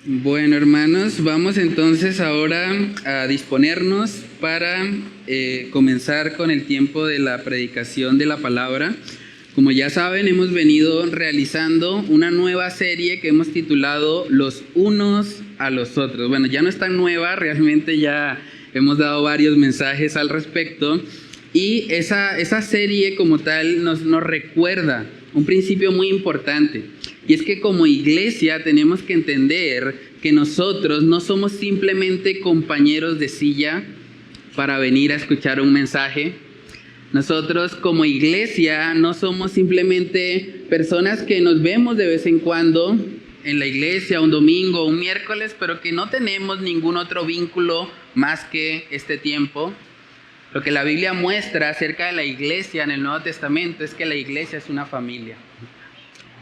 Bueno, hermanos, vamos entonces ahora a disponernos para comenzar con el tiempo de la predicación de la palabra. Como ya saben, hemos venido realizando una nueva serie que hemos titulado Los unos a los otros. Bueno, ya no es tan nueva, realmente ya hemos dado varios mensajes al respecto. Y esa serie como tal nos recuerda un principio muy importante. Y es que como iglesia tenemos que entender que nosotros no somos simplemente compañeros de silla para venir a escuchar un mensaje. Nosotros como iglesia no somos simplemente personas que nos vemos de vez en cuando en la iglesia, un domingo, un miércoles, pero que no tenemos ningún otro vínculo más que este tiempo. Lo que la Biblia muestra acerca de la iglesia en el Nuevo Testamento es que la iglesia es una familia.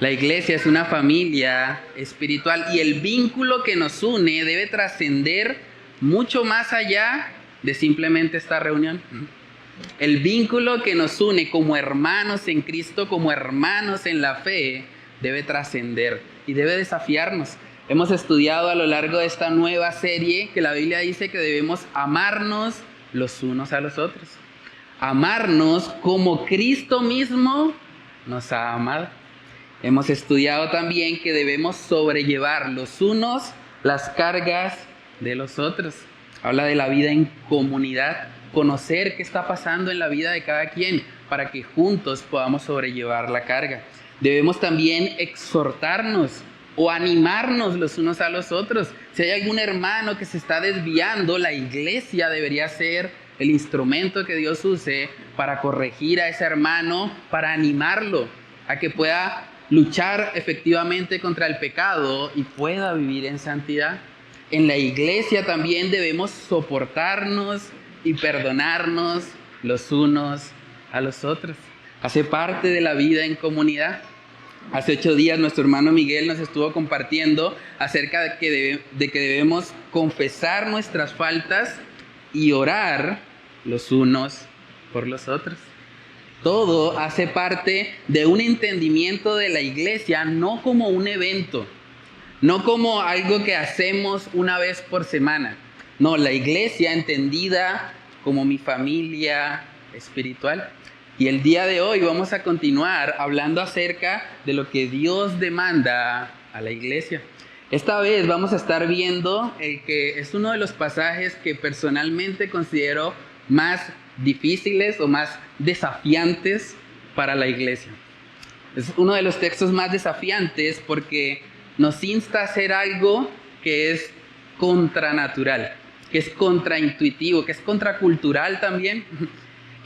La iglesia es una familia espiritual y el vínculo que nos une debe trascender mucho más allá de simplemente esta reunión. El vínculo que nos une como hermanos en Cristo, como hermanos en la fe, debe trascender y debe desafiarnos. Hemos estudiado a lo largo de esta nueva serie que la Biblia dice que debemos amarnos los unos a los otros. Amarnos como Cristo mismo nos ha amado. Hemos estudiado también que debemos sobrellevar los unos las cargas de los otros. Habla de la vida en comunidad, conocer qué está pasando en la vida de cada quien para que juntos podamos sobrellevar la carga. Debemos también exhortarnos o animarnos los unos a los otros. Si hay algún hermano que se está desviando, la iglesia debería ser el instrumento que Dios use para corregir a ese hermano, para animarlo a que pueda luchar efectivamente contra el pecado y pueda vivir en santidad. En la iglesia también debemos soportarnos y perdonarnos los unos a los otros. Hace parte de la vida en comunidad. Hace 8 días nuestro hermano Miguel nos estuvo compartiendo acerca de que debemos confesar nuestras faltas y orar los unos por los otros. Todo hace parte de un entendimiento de la iglesia, no como un evento, no como algo que hacemos una vez por semana. No, la iglesia entendida como mi familia espiritual. Y el día de hoy vamos a continuar hablando acerca de lo que Dios demanda a la iglesia. Esta vez vamos a estar viendo el que es uno de los pasajes que personalmente considero más difíciles o más desafiantes para la iglesia. Es uno de los textos más desafiantes porque nos insta a hacer algo que es contranatural, que es contraintuitivo, que es contracultural también.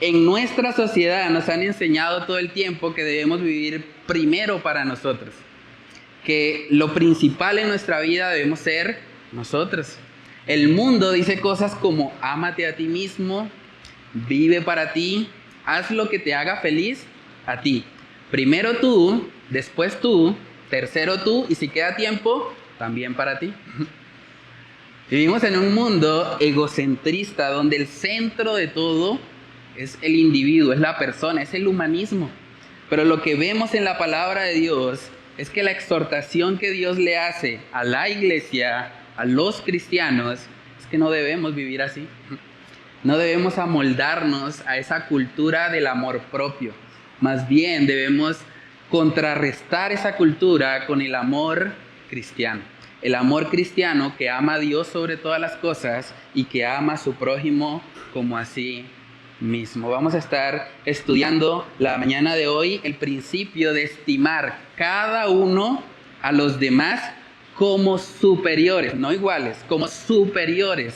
En nuestra sociedad nos han enseñado todo el tiempo que debemos vivir primero para nosotros, que lo principal en nuestra vida debemos ser nosotros. El mundo dice cosas como ámate a ti mismo, vive para ti, haz lo que te haga feliz a ti. Primero tú, después tú, tercero tú y si queda tiempo, también para ti. Vivimos en un mundo egocentrista donde el centro de todo es el individuo, es la persona, es el humanismo. Pero lo que vemos en la palabra de Dios es que la exhortación que Dios le hace a la iglesia, a los cristianos, es que no debemos vivir así. No debemos amoldarnos a esa cultura del amor propio. Más bien debemos contrarrestar esa cultura con el amor cristiano. El amor cristiano que ama a Dios sobre todas las cosas y que ama a su prójimo como a sí mismo. Vamos a estar estudiando la mañana de hoy el principio de estimar cada uno a los demás como superiores, no iguales, como superiores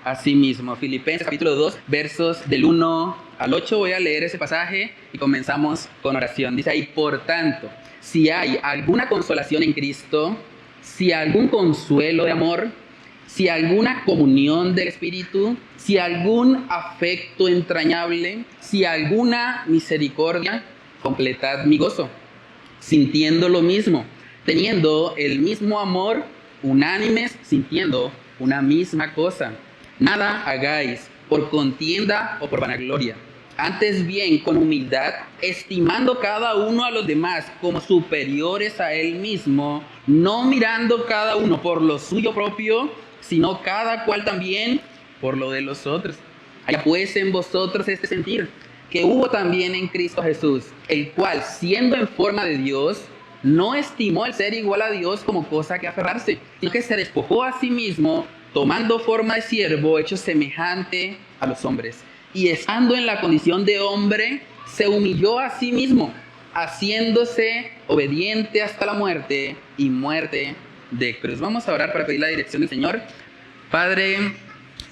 a sí mismo. Filipenses capítulo 2, versos del 1 al 8. Voy a leer ese pasaje y comenzamos con oración. Dice ahí, por tanto, si hay alguna consolación en Cristo, si algún consuelo de amor, si alguna comunión del Espíritu, si algún afecto entrañable, si alguna misericordia, completad mi gozo, sintiendo lo mismo, teniendo el mismo amor, unánimes, sintiendo una misma cosa. Nada hagáis por contienda o por vanagloria, Antes bien, con humildad, estimando cada uno a los demás como superiores a él mismo, no mirando cada uno por lo suyo propio, sino cada cual también por lo de los otros. Haya pues en vosotros este sentir, que hubo también en Cristo Jesús, el cual, siendo en forma de Dios, no estimó el ser igual a Dios como cosa que aferrarse, sino que se despojó a sí mismo, tomando forma de siervo, hecho semejante a los hombres. Y estando en la condición de hombre, se humilló a sí mismo, haciéndose obediente hasta la muerte y muerte de cruz. Vamos a orar para pedir la dirección del Señor. Padre,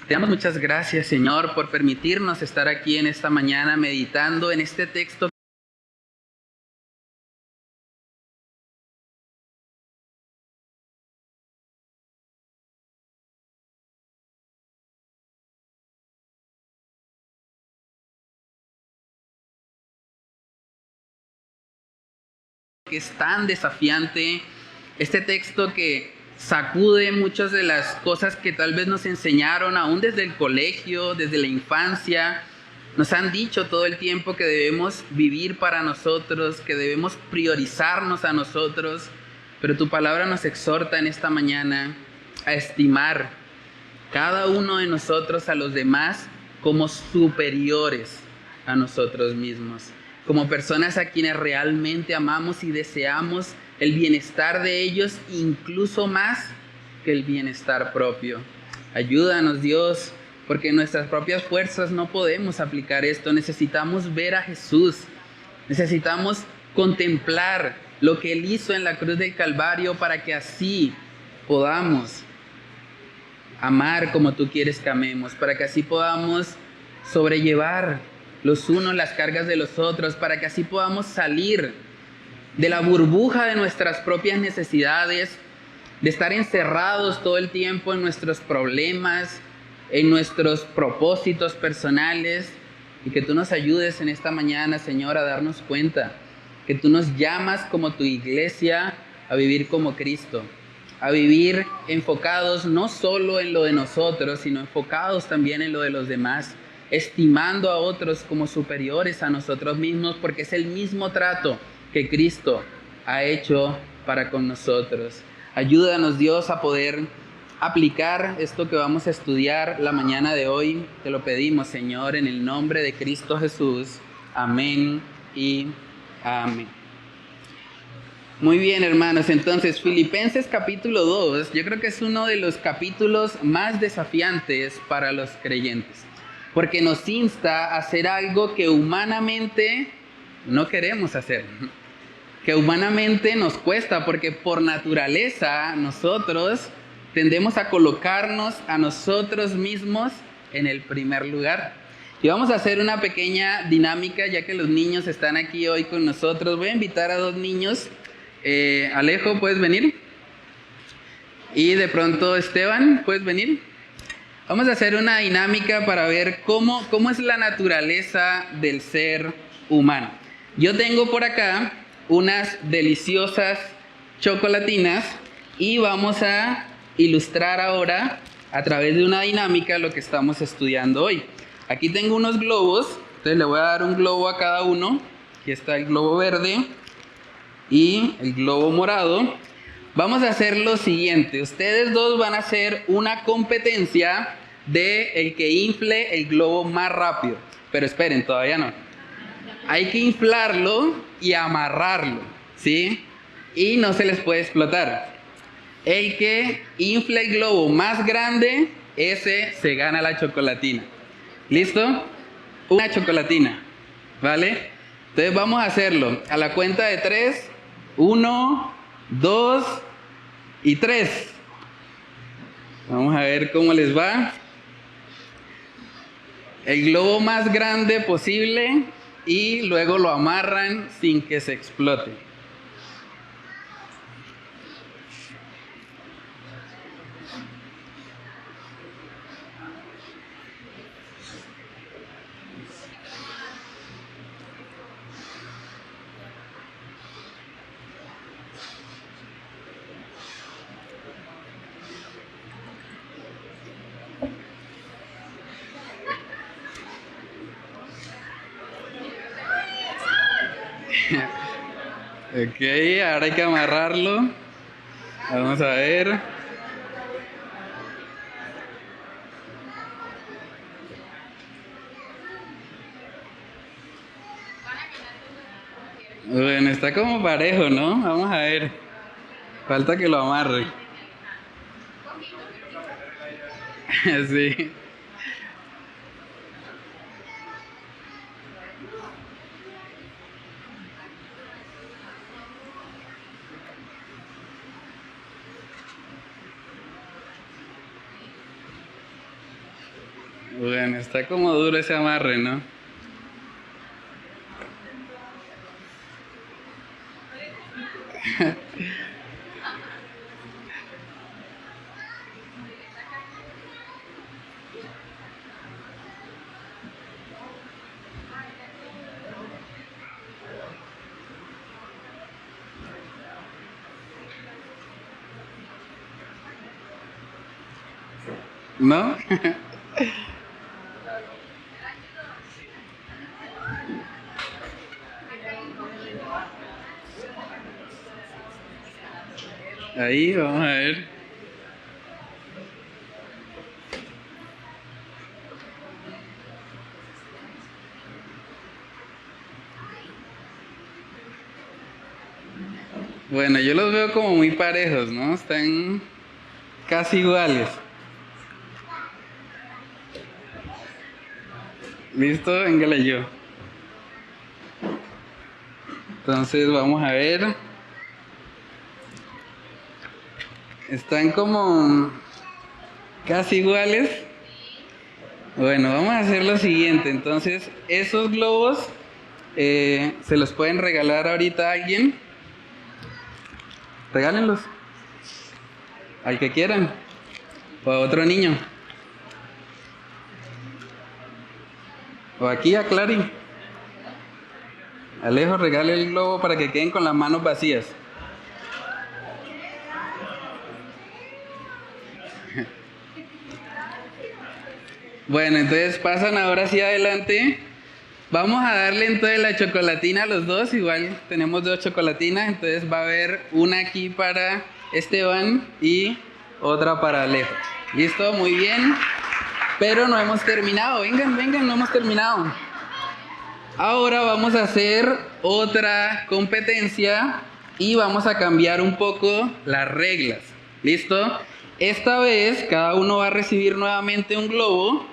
te damos muchas gracias, Señor, por permitirnos estar aquí en esta mañana meditando en este texto que es tan desafiante, este texto que sacude muchas de las cosas que tal vez nos enseñaron aún desde el colegio, desde la infancia. Nos han dicho todo el tiempo que debemos vivir para nosotros, que debemos priorizarnos a nosotros, pero tu palabra nos exhorta en esta mañana a estimar cada uno de nosotros a los demás como superiores a nosotros mismos, como personas a quienes realmente amamos y deseamos el bienestar de ellos incluso más que el bienestar propio. Ayúdanos, Dios, porque en nuestras propias fuerzas no podemos aplicar esto. Necesitamos ver a Jesús, necesitamos contemplar lo que Él hizo en la cruz del Calvario para que así podamos amar como tú quieres que amemos, para que así podamos sobrellevar los unos las cargas de los otros, para que así podamos salir de la burbuja de nuestras propias necesidades, de estar encerrados todo el tiempo en nuestros problemas, en nuestros propósitos personales, y que tú nos ayudes en esta mañana, Señor, a darnos cuenta que tú nos llamas como tu iglesia a vivir como Cristo, a vivir enfocados no solo en lo de nosotros, sino enfocados también en lo de los demás, estimando a otros como superiores a nosotros mismos, porque es el mismo trato que Cristo ha hecho para con nosotros. Ayúdanos, Dios, a poder aplicar esto que vamos a estudiar la mañana de hoy. Te lo pedimos, Señor, en el nombre de Cristo Jesús. Amén y amén. Muy bien, hermanos, entonces Filipenses capítulo 2, yo creo que es uno de los capítulos más desafiantes para los creyentes, porque nos insta a hacer algo que humanamente no queremos hacer, que humanamente nos cuesta, porque por naturaleza nosotros tendemos a colocarnos a nosotros mismos en el primer lugar. Y vamos a hacer una pequeña dinámica, ya que los niños están aquí hoy con nosotros. Voy a invitar a dos niños. Alejo, ¿puedes venir? Y de pronto Esteban, ¿puedes venir? Vamos a hacer una dinámica para ver cómo es la naturaleza del ser humano. Yo tengo por acá unas deliciosas chocolatinas y vamos a ilustrar ahora a través de una dinámica lo que estamos estudiando hoy. Aquí tengo unos globos, entonces le voy a dar un globo a cada uno. Aquí está el globo verde y el globo morado. Vamos a hacer lo siguiente: ustedes dos van a hacer una competencia de el que infle el globo más rápido. Pero esperen, todavía no. Hay que inflarlo y amarrarlo, ¿sí? Y no se les puede explotar. El que infle el globo más grande, ese se gana la chocolatina. ¿Listo? Una chocolatina, ¿vale? Entonces vamos a hacerlo a la cuenta de 3. 1, 2 y 3. Vamos a ver cómo les va. El globo más grande posible y luego lo amarran sin que se explote. Ok, ahora hay que amarrarlo. Vamos a ver. Bueno, está como parejo, ¿no? Vamos a ver. Falta que lo amarre. Sí. Bueno, está como duro ese amarre, ¿no? ¿No? Ahí, vamos a ver. Bueno, yo los veo como muy parejos, ¿no? Están casi iguales. ¿Listo? Véngale yo. Entonces vamos a ver. Están como casi iguales. Bueno, vamos a hacer lo siguiente. Entonces, esos globos se los pueden regalar ahorita a alguien. Regálenlos. Al que quieran. O a otro niño. O aquí a Clary. Alejo, regale el globo para que queden con las manos vacías. Bueno, entonces pasan ahora hacia adelante. Vamos a darle entonces la chocolatina a los dos. Igual tenemos 2 chocolatinas. Entonces va a haber una aquí para Esteban y otra para Alejo. ¿Listo? Muy bien. Pero no hemos terminado. Vengan, vengan, no hemos terminado. Ahora vamos a hacer otra competencia y vamos a cambiar un poco las reglas. ¿Listo? Esta vez cada uno va a recibir nuevamente un globo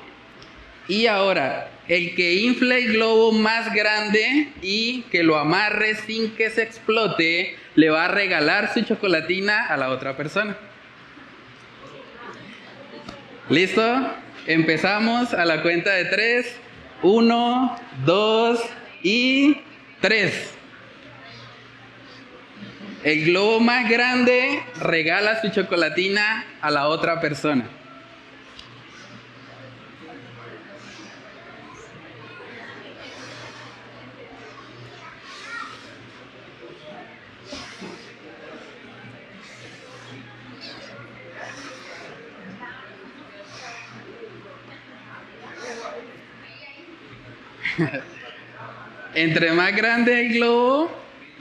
y ahora el que infle el globo más grande y que lo amarre sin que se explote le va a regalar su chocolatina a la otra persona. ¿Listo? Empezamos a la cuenta de 3. 1, 2 y 3. El globo más grande regala su chocolatina a la otra persona. Entre más grande el globo,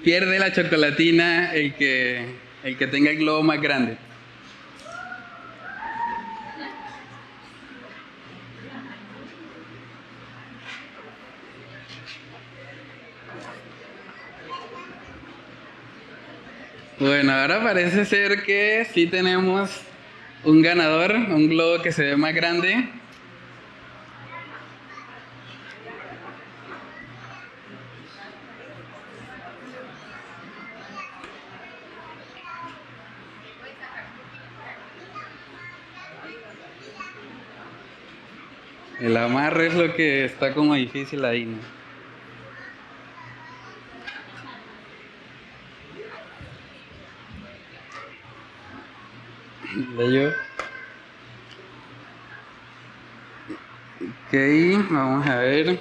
pierde la chocolatina el que tenga el globo más grande. Bueno, ahora parece ser que sí tenemos un ganador, un globo que se ve más grande. El amarre es lo que está como difícil ahí, ¿no? ¿Leyó? Ok, vamos a ver.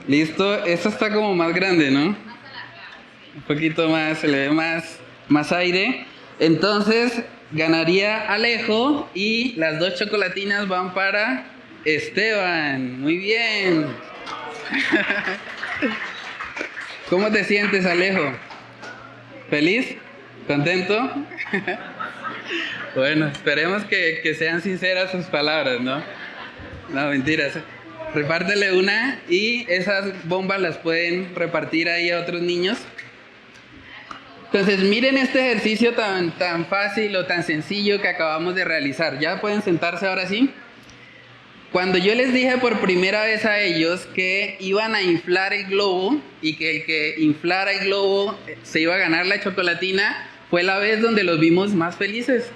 Listo, esta está como más grande, ¿no? Un poquito más, se le ve más aire. Entonces ganaría Alejo y las 2 chocolatinas van para Esteban. Muy bien. ¿Cómo te sientes, Alejo? ¿Feliz? ¿Contento? Bueno, esperemos que sean sinceras sus palabras, ¿no? No, mentiras. Repártele una y esas bombas las pueden repartir ahí a otros niños. Entonces, miren este ejercicio tan fácil o tan sencillo que acabamos de realizar. ¿Ya pueden sentarse ahora sí? Cuando yo les dije por primera vez a ellos que iban a inflar el globo y que el que inflara el globo se iba a ganar la chocolatina, fue la vez donde los vimos más felices.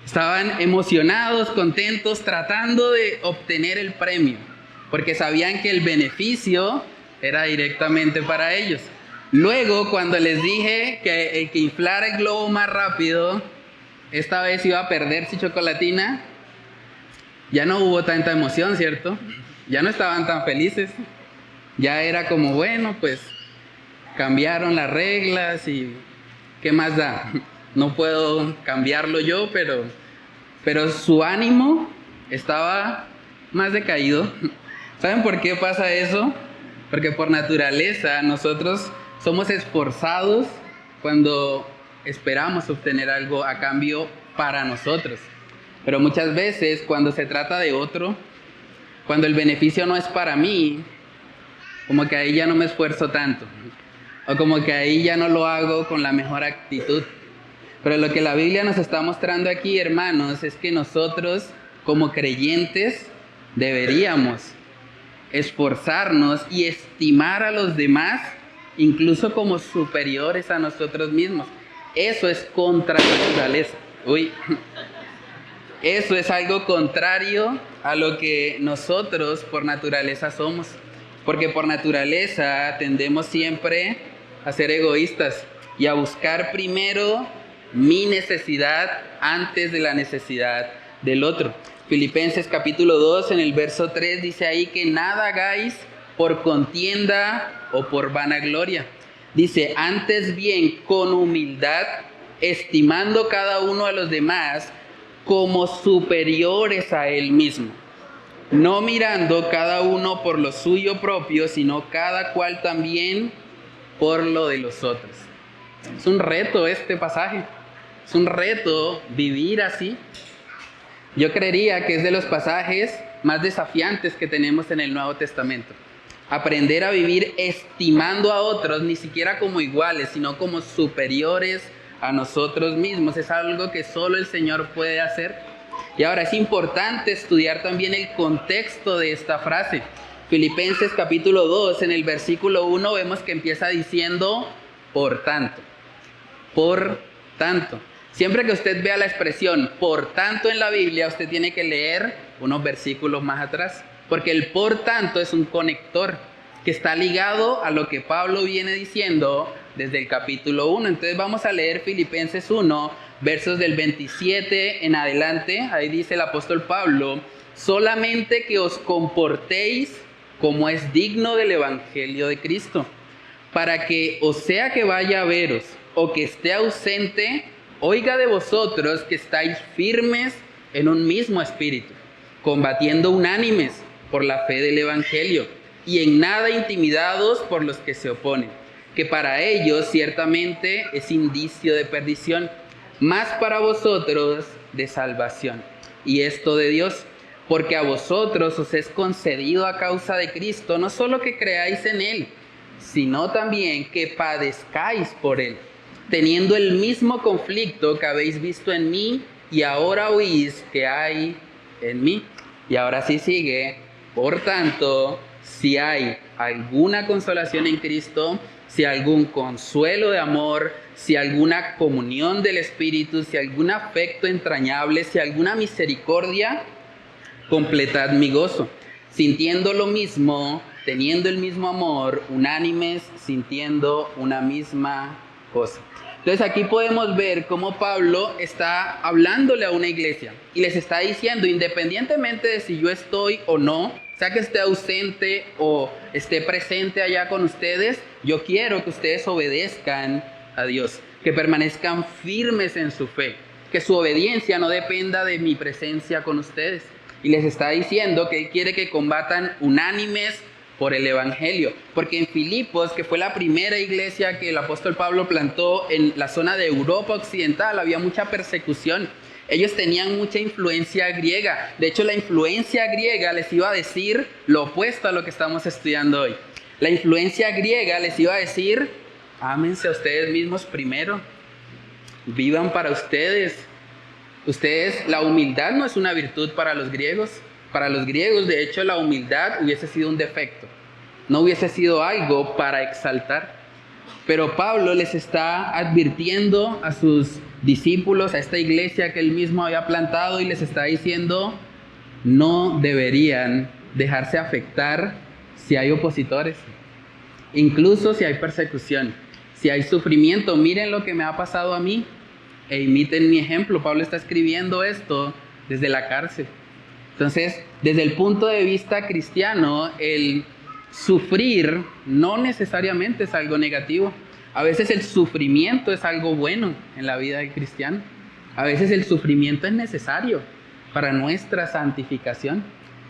Estaban emocionados, contentos, tratando de obtener el premio, porque sabían que el beneficio era directamente para ellos. Luego, cuando les dije que el que inflara el globo más rápido, esta vez iba a perder su chocolatina, ya no hubo tanta emoción, ¿cierto? Ya no estaban tan felices. Ya era como, bueno, pues cambiaron las reglas y ¿qué más da? No puedo cambiarlo yo, pero su ánimo estaba más decaído. ¿Saben por qué pasa eso? Porque por naturaleza nosotros somos esforzados cuando esperamos obtener algo a cambio para nosotros. Pero muchas veces cuando se trata de otro, cuando el beneficio no es para mí, como que ahí ya no me esfuerzo tanto. O como que ahí ya no lo hago con la mejor actitud. Pero lo que la Biblia nos está mostrando aquí, hermanos, es que nosotros como creyentes deberíamos esforzarnos y estimar a los demás, incluso como superiores a nosotros mismos. Eso es contra naturaleza. Eso es algo contrario a lo que nosotros por naturaleza somos. Porque por naturaleza tendemos siempre a ser egoístas y a buscar primero mi necesidad antes de la necesidad del otro. Filipenses capítulo 2 en el verso 3 dice ahí que nada hagáis por contienda o por vanagloria. Dice, antes bien con humildad, estimando cada uno a los demás como superiores a él mismo, no mirando cada uno por lo suyo propio, sino cada cual también por lo de los otros. Es un reto este pasaje, es un reto vivir así. Yo creería que es de los pasajes más desafiantes que tenemos en el Nuevo Testamento. Aprender a vivir estimando a otros, ni siquiera como iguales, sino como superiores a nosotros mismos. Es algo que solo el Señor puede hacer. Y ahora es importante estudiar también el contexto de esta frase. Filipenses capítulo 2, en el versículo 1 vemos que empieza diciendo, por tanto. Por tanto. Siempre que usted vea la expresión por tanto en la Biblia, usted tiene que leer unos versículos más atrás. Porque el por tanto es un conector que está ligado a lo que Pablo viene diciendo desde el capítulo 1. Entonces vamos a leer Filipenses 1, versos del 27 en adelante. Ahí dice el apóstol Pablo, solamente que os comportéis como es digno del evangelio de Cristo, para que o sea que vaya a veros o que esté ausente, oiga de vosotros que estáis firmes en un mismo espíritu, combatiendo unánimes por la fe del evangelio y en nada intimidados por los que se oponen, que para ellos ciertamente es indicio de perdición, mas para vosotros de salvación. Y esto de Dios, porque a vosotros os es concedido a causa de Cristo, no solo que creáis en Él, sino también que padezcáis por Él, teniendo el mismo conflicto que habéis visto en mí y ahora oís que hay en mí. Y ahora sí sigue, por tanto, si hay alguna consolación en Cristo, si algún consuelo de amor, si alguna comunión del Espíritu, si algún afecto entrañable, si alguna misericordia, completad mi gozo, sintiendo lo mismo, teniendo el mismo amor, unánimes, sintiendo una misma cosa. Entonces aquí podemos ver cómo Pablo está hablándole a una iglesia y les está diciendo, independientemente de si yo estoy o no, sea que esté ausente o esté presente allá con ustedes, yo quiero que ustedes obedezcan a Dios, que permanezcan firmes en su fe, que su obediencia no dependa de mi presencia con ustedes. Y les está diciendo que Él quiere que combatan unánimes por el Evangelio. Porque en Filipos, que fue la primera iglesia que el apóstol Pablo plantó en la zona de Europa Occidental, había mucha persecución. Ellos tenían mucha influencia griega. De hecho, la influencia griega les iba a decir lo opuesto a lo que estamos estudiando hoy. La influencia griega les iba a decir: ámense a ustedes mismos primero, vivan para ustedes. La humildad no es una virtud para los griegos. Para los griegos, de hecho, la humildad hubiese sido un defecto. No hubiese sido algo para exaltar. Pero Pablo les está advirtiendo a sus discípulos, a esta iglesia que él mismo había plantado, y les está diciendo: no deberían dejarse afectar si hay opositores, incluso si hay persecución, si hay sufrimiento. Miren lo que me ha pasado a mí e imiten mi ejemplo. Pablo está escribiendo esto desde la cárcel. Entonces, desde el punto de vista cristiano, el sufrir no necesariamente es algo negativo. A veces el sufrimiento es algo bueno en la vida del cristiano. A veces el sufrimiento es necesario para nuestra santificación.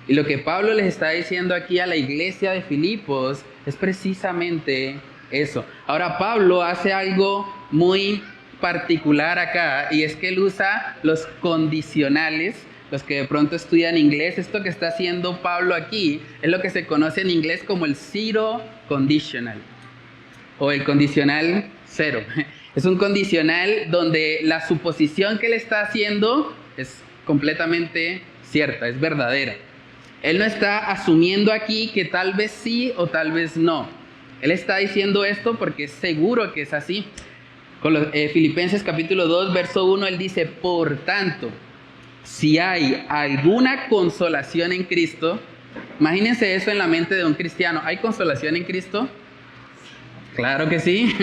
Y lo que Pablo les está diciendo aquí a la iglesia de Filipos es precisamente eso. Ahora, Pablo hace algo muy particular acá, y es que él usa los condicionales. Los que de pronto estudian inglés, esto que está haciendo Pablo aquí es lo que se conoce en inglés como el zero conditional o el condicional cero. Es un condicional donde la suposición que él está haciendo es completamente cierta, es verdadera. Él no está asumiendo aquí que tal vez sí o tal vez no. Él está diciendo esto porque es seguro que es así. Con Filipenses capítulo 2, verso 1, él dice: por tanto, si hay alguna consolación en Cristo. Imagínense eso en la mente de un cristiano. ¿Hay consolación en Cristo? Claro que sí,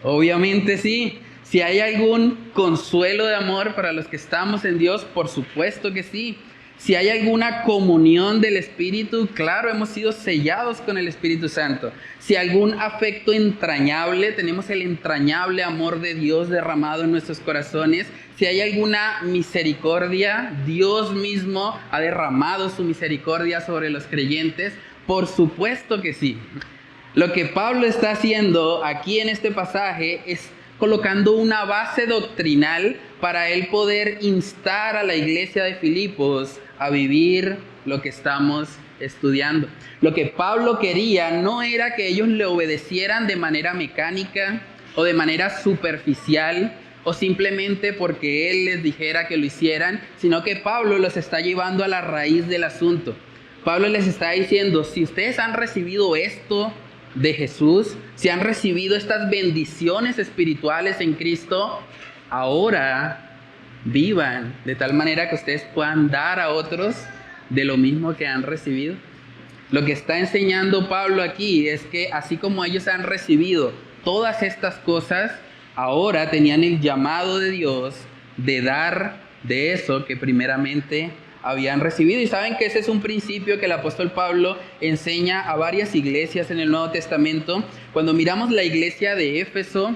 obviamente sí. Si hay algún consuelo de amor para los que estamos en Dios, por supuesto que sí. Si hay alguna comunión del Espíritu, claro, hemos sido sellados con el Espíritu Santo. Si hay algún afecto entrañable, tenemos el entrañable amor de Dios derramado en nuestros corazones. Si hay alguna misericordia, Dios mismo ha derramado su misericordia sobre los creyentes. Por supuesto que sí. Lo que Pablo está haciendo aquí en este pasaje es colocando una base doctrinal para él poder instar a la iglesia de Filipos a vivir lo que estamos estudiando. Lo que Pablo quería no era que ellos le obedecieran de manera mecánica o de manera superficial o simplemente porque él les dijera que lo hicieran, sino que Pablo los está llevando a la raíz del asunto. Pablo les está diciendo: si ustedes han recibido esto de Jesús, si han recibido estas bendiciones espirituales en Cristo, ahora vivan de tal manera que ustedes puedan dar a otros de lo mismo que han recibido. Lo que está enseñando Pablo aquí es que así como ellos han recibido todas estas cosas, ahora tenían el llamado de Dios de dar de eso que primeramente habían recibido. Y saben que ese es un principio que el apóstol Pablo enseña a varias iglesias en el Nuevo Testamento. Cuando miramos la iglesia de Éfeso,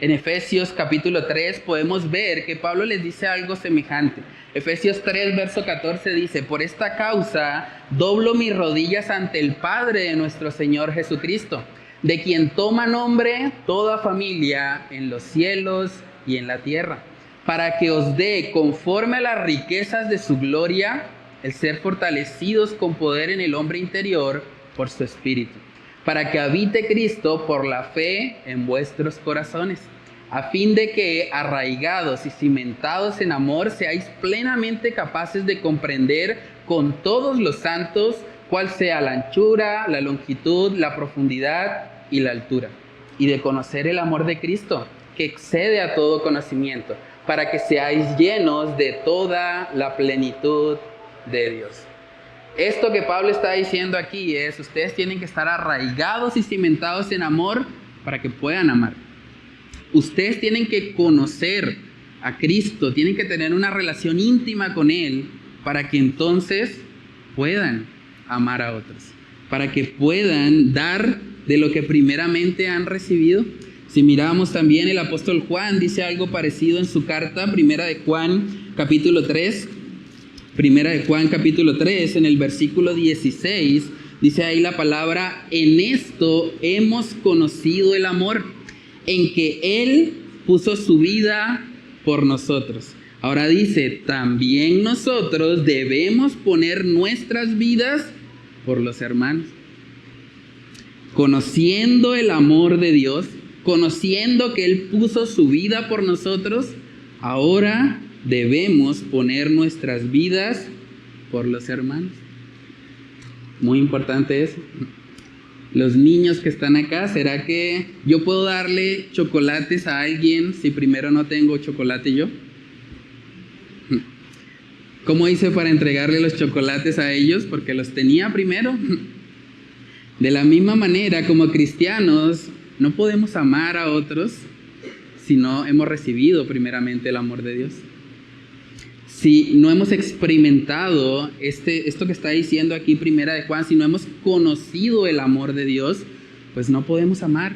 en Efesios capítulo 3, podemos ver que Pablo les dice algo semejante. Efesios 3, verso 14 dice: por esta causa doblo mis rodillas ante el Padre de nuestro Señor Jesucristo, de quien toma nombre toda familia en los cielos y en la tierra, para que os dé, conforme a las riquezas de su gloria, el ser fortalecidos con poder en el hombre interior por su Espíritu, para que habite Cristo por la fe en vuestros corazones, a fin de que, arraigados y cimentados en amor, seáis plenamente capaces de comprender con todos los santos cuál sea la anchura, la longitud, la profundidad y la altura, y de conocer el amor de Cristo, que excede a todo conocimiento, para que seáis llenos de toda la plenitud de Dios. Esto que Pablo está diciendo aquí es: ustedes tienen que estar arraigados y cimentados en amor para que puedan amar. Ustedes tienen que conocer a Cristo, tienen que tener una relación íntima con Él para que entonces puedan amar a otros, para que puedan dar de lo que primeramente han recibido. Si miramos también, el apóstol Juan dice algo parecido en su carta, Primera de Juan capítulo 3, en el versículo 16, Dice ahí la palabra: en esto hemos conocido el amor, en que Él puso su vida por nosotros. Ahora dice, también nosotros debemos poner nuestras vidas por los hermanos. Conociendo el amor de Dios, conociendo que Él puso su vida por nosotros, ahora debemos poner nuestras vidas por los hermanos. Muy importante eso. Los niños que están acá, ¿será que yo puedo darle chocolates a alguien si primero no tengo chocolate yo? ¿Cómo hice para entregarle los chocolates a ellos? Porque los tenía primero. De la misma manera, como cristianos, no podemos amar a otros si no hemos recibido primeramente el amor de Dios. Si no hemos experimentado esto que está diciendo aquí Primera de Juan, si no hemos conocido el amor de Dios, pues no podemos amar.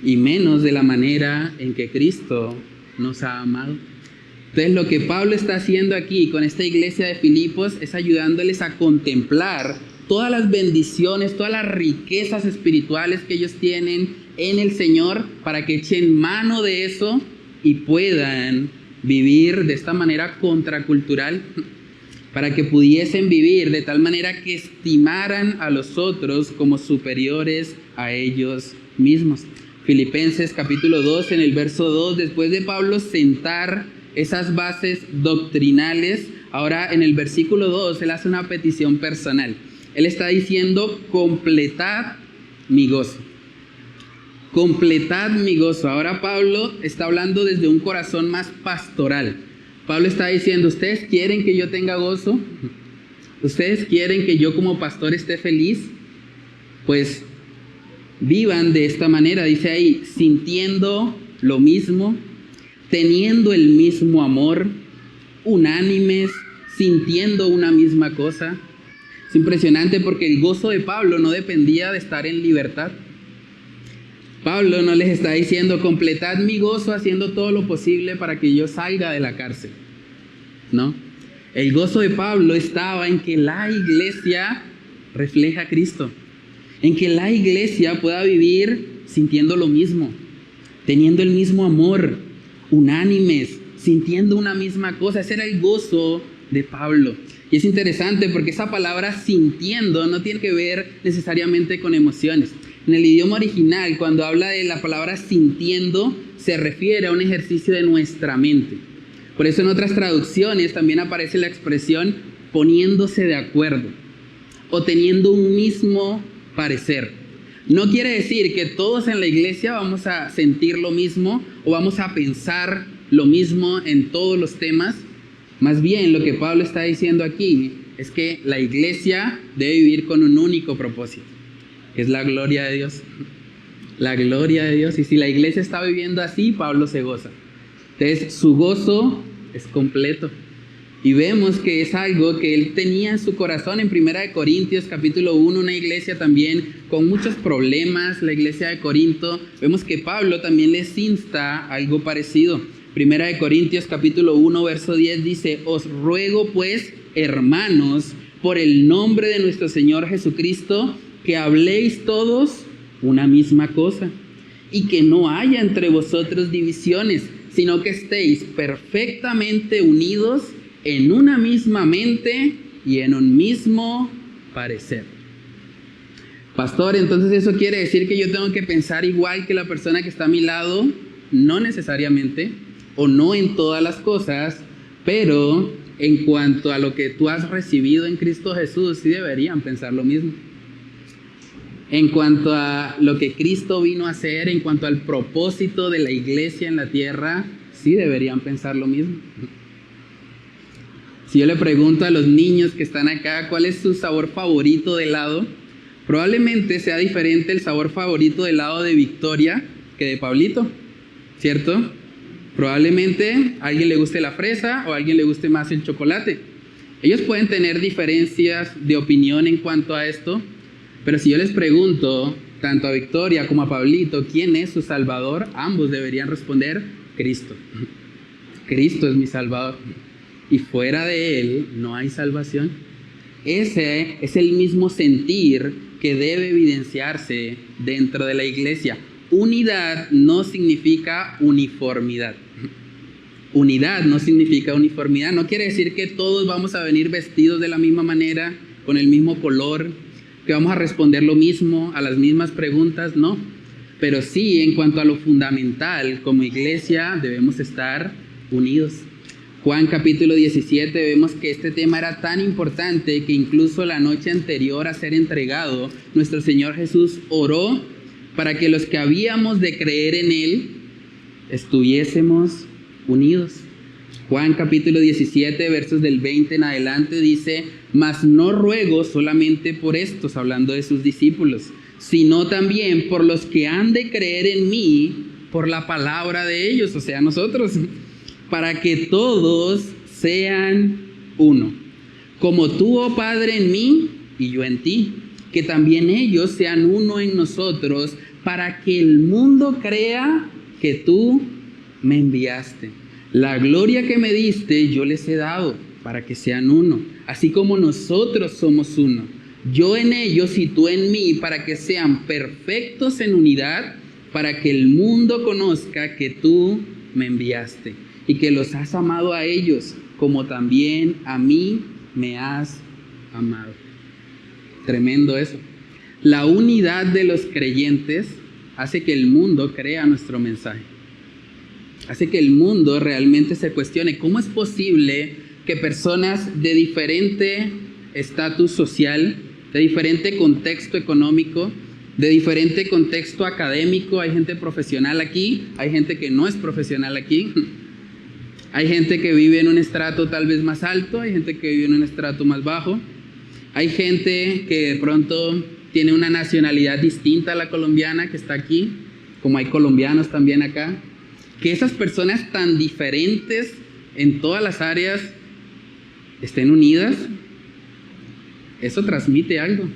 Y menos de la manera en que Cristo nos ha amado. Entonces lo que Pablo está haciendo aquí con esta iglesia de Filipos es ayudándoles a contemplar todas las bendiciones, todas las riquezas espirituales que ellos tienen en el Señor, para que echen mano de eso y puedan vivir de esta manera contracultural, para que pudiesen vivir de tal manera que estimaran a los otros como superiores a ellos mismos. Filipenses capítulo 2, en el verso 2, después de Pablo sentar esas bases doctrinales, ahora en el versículo 2 él hace una petición personal. Él está diciendo: completad mi gozo. Completad mi gozo. Ahora Pablo está hablando desde un corazón más pastoral. Pablo está diciendo: ¿ustedes quieren que yo tenga gozo? ¿Ustedes quieren que yo como pastor esté feliz? Pues vivan de esta manera. Dice ahí: sintiendo lo mismo, teniendo el mismo amor, unánimes, sintiendo una misma cosa. Es impresionante porque el gozo de Pablo no dependía de estar en libertad. Pablo no les está diciendo: completad mi gozo haciendo todo lo posible para que yo salga de la cárcel. No. El gozo de Pablo estaba en que la iglesia refleja a Cristo. En que la iglesia pueda vivir sintiendo lo mismo, teniendo el mismo amor, unánimes, sintiendo una misma cosa. Ese era el gozo de Pablo. Y es interesante porque esa palabra sintiendo no tiene que ver necesariamente con emociones. En el idioma original, cuando habla de la palabra sintiendo, se refiere a un ejercicio de nuestra mente. Por eso en otras traducciones también aparece la expresión poniéndose de acuerdo o teniendo un mismo parecer. No quiere decir que todos en la iglesia vamos a sentir lo mismo o vamos a pensar lo mismo en todos los temas. Más bien lo que Pablo está diciendo aquí es que la iglesia debe vivir con un único propósito, que es la gloria de Dios. La gloria de Dios. Y si la iglesia está viviendo así, Pablo se goza. Entonces su gozo es completo. Y vemos que es algo que él tenía en su corazón. En 1 Corintios capítulo 1, una iglesia también con muchos problemas, la iglesia de Corinto. Vemos que Pablo también les insta algo parecido. 1 Corintios capítulo 1, verso 10 dice: os ruego pues, hermanos, por el nombre de nuestro Señor Jesucristo, que habléis todos una misma cosa, y que no haya entre vosotros divisiones, sino que estéis perfectamente unidos en una misma mente y en un mismo parecer. Pastor, entonces eso quiere decir que yo tengo que pensar igual que la persona que está a mi lado. No necesariamente, o no en todas las cosas, pero en cuanto a lo que tú has recibido en Cristo Jesús, sí deberían pensar lo mismo. En cuanto a lo que Cristo vino a hacer, en cuanto al propósito de la iglesia en la tierra, sí deberían pensar lo mismo. Si yo le pregunto a los niños que están acá cuál es su sabor favorito de helado, probablemente sea diferente el sabor favorito de helado de Victoria que de Pablito, ¿cierto? Probablemente a alguien le guste la fresa o a alguien le guste más el chocolate. Ellos pueden tener diferencias de opinión en cuanto a esto, pero si yo les pregunto tanto a Victoria como a Pablito quién es su Salvador, ambos deberían responder: Cristo. Cristo es mi Salvador. Y fuera de Él no hay salvación. Ese es el mismo sentir que debe evidenciarse dentro de la iglesia. Unidad no significa uniformidad. Unidad no significa uniformidad. No quiere decir que todos vamos a venir vestidos de la misma manera, con el mismo color, que vamos a responder lo mismo, a las mismas preguntas, no. Pero sí, en cuanto a lo fundamental, como iglesia debemos estar unidos. Juan capítulo 17 vemos que este tema era tan importante que incluso la noche anterior a ser entregado, nuestro Señor Jesús oró para que los que habíamos de creer en Él estuviésemos unidos. Juan capítulo 17, versos del 20 en adelante dice: mas no ruego solamente por estos, hablando de sus discípulos, sino también por los que han de creer en mí por la palabra de ellos, o sea, nosotros, para que todos sean uno, como tú, oh Padre, en mí y yo en ti, que también ellos sean uno en nosotros, para que el mundo crea que tú me enviaste. La gloria que me diste yo les he dado, para que sean uno, así como nosotros somos uno, yo en ellos y tú en mí, para que sean perfectos en unidad, para que el mundo conozca que tú me enviaste y que los has amado a ellos, como también a mí me has amado. Tremendo eso. La unidad de los creyentes hace que el mundo crea nuestro mensaje. Hace que el mundo realmente se cuestione cómo es posible que personas de diferente estatus social, de diferente contexto económico, de diferente contexto académico, hay gente profesional aquí, hay gente que no es profesional aquí, hay gente que vive en un estrato tal vez más alto, hay gente que vive en un estrato más bajo, hay gente que de pronto tiene una nacionalidad distinta a la colombiana que está aquí, como hay colombianos también acá. Que esas personas tan diferentes en todas las áreas estén unidas, eso transmite algo.